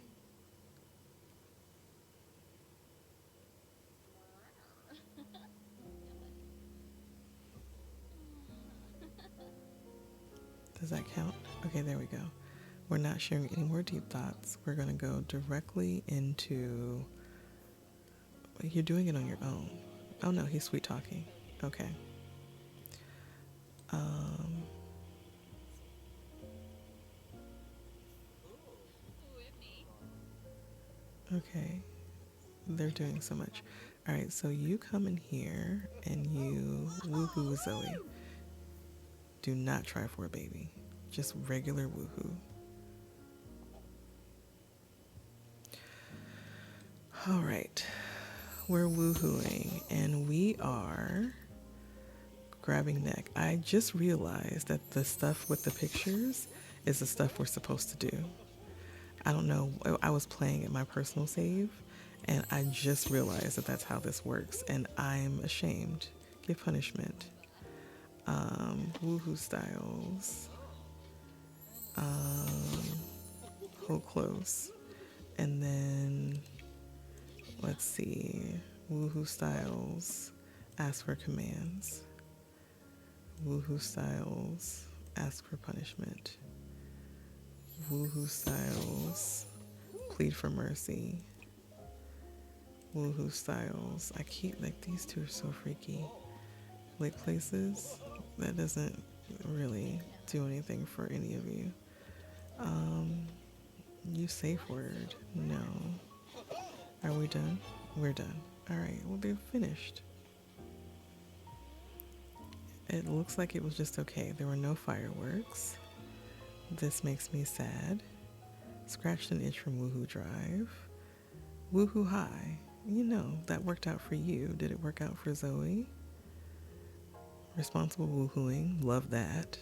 Does that count? Okay, there we go. We're not sharing any more deep thoughts. We're going to go directly into... You're doing it on your own. Oh no, he's sweet talking. Okay. Okay. They're doing so much. All right, so you come in here and you woohoo Zoe. Do not try for a baby. Just regular woohoo. All right. We're woohooing and we are grabbing neck. I just realized that the stuff with the pictures is the stuff we're supposed to do. I don't know. I was playing at my personal save and I just realized that that's how this works and I'm ashamed. Give punishment. Woohoo styles. Hold close. And then let's see. Woohoo styles. Ask for commands. Woohoo styles. Ask for punishment. Woohoo styles. Plead for mercy. Woohoo styles. I keep, like, these two are so freaky. Lick places. That doesn't really do anything for any of you. Use safe word. No. Are we done? We're done. All right. Well, they're finished. It looks like it was just okay. There were no fireworks. This makes me sad. Scratched an itch from Woohoo Drive. Woohoo High. You know, that worked out for you. Did it work out for Zoe? Responsible woohooing. Love that.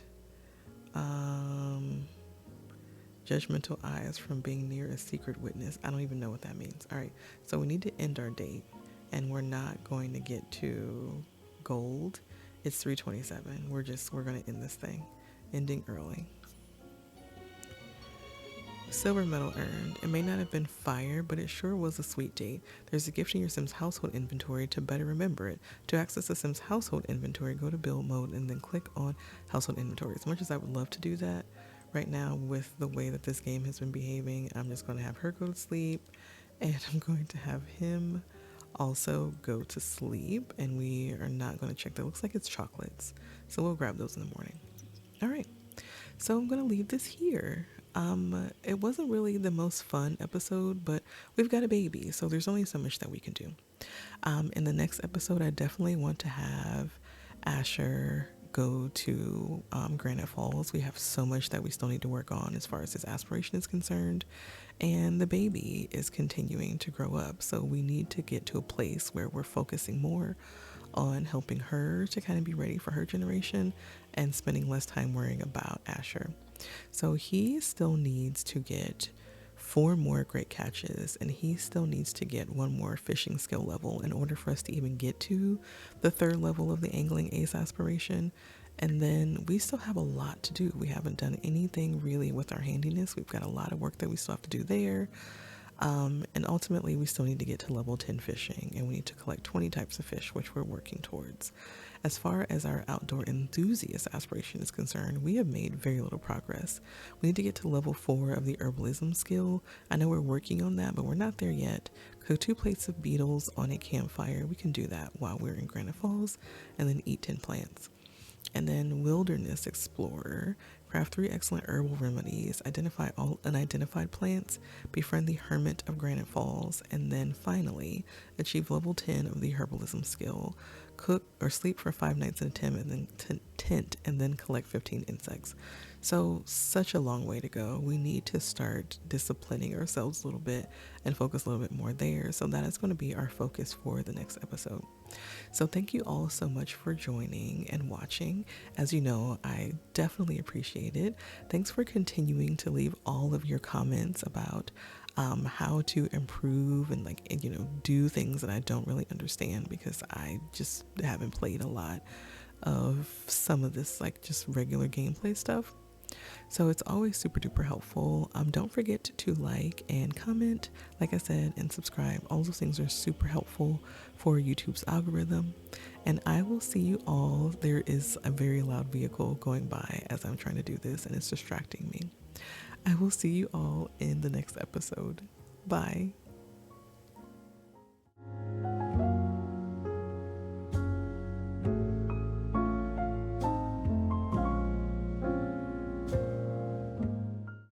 Judgmental eyes from being near a secret witness. I don't even know what that means. All right. So we need to end our date. And we're not going to get to gold. It's 3:27. We're going to end this thing. Ending early. Silver medal earned. It may not have been fire, but it sure was a sweet date. There's a gift in your Sims household inventory to better remember it. To access the Sims household inventory, go to build mode and then click on household inventory. As much as I would love to do that, right now with the way that this game has been behaving, I'm just going to have her go to sleep and I'm going to have him also go to sleep, and we are not going to check that. It looks like it's chocolates, so we'll grab those in the morning. All right, so I'm going to leave this here. It wasn't really the most fun episode, but we've got a baby, so there's only so much that we can do. In the next episode, I definitely want to have Asher go to Granite Falls. We have so much that we still need to work on as far as his aspiration is concerned, and the baby is continuing to grow up, so we need to get to a place where we're focusing more on helping her to kind of be ready for her generation and spending less time worrying about Asher. So he still needs to get 4 more great catches, and he still needs to get 1 more fishing skill level in order for us to even get to the 3rd level of the angling ace aspiration. And then we still have a lot to do. We haven't done anything really with our handiness. We've got a lot of work that we still have to do there. And ultimately we still need to get to level 10 fishing, and we need to collect 20 types of fish, which we're working towards. As far as our outdoor enthusiast aspiration is concerned, we have made very little progress. We need to get to level 4 of the herbalism skill. I know we're working on that, but we're not there yet. Cook 2 plates of beetles on a campfire. We can do that while we're in Granite Falls, and then eat 10 plants. And then Wilderness Explorer, craft 3 excellent herbal remedies, identify all unidentified plants, befriend the Hermit of Granite Falls, and then finally achieve level 10 of the herbalism skill, cook or sleep for 5 nights in a tent and then collect 15 insects. So such a long way to go. We need to start disciplining ourselves a little bit and focus a little bit more there. So that is going to be our focus for the next episode. So thank you all so much for joining and watching. As you know, I definitely appreciate it. Thanks for continuing to leave all of your comments about how to improve and do things that I don't really understand, because I just haven't played a lot of some of this just regular gameplay stuff. So it's always super duper helpful. Don't forget to like and comment, like I said, and subscribe. All those things are super helpful for YouTube's algorithm. And I will see you all. There is a very loud vehicle going by as I'm trying to do this, and it's distracting me. I will see you all in the next episode. Bye.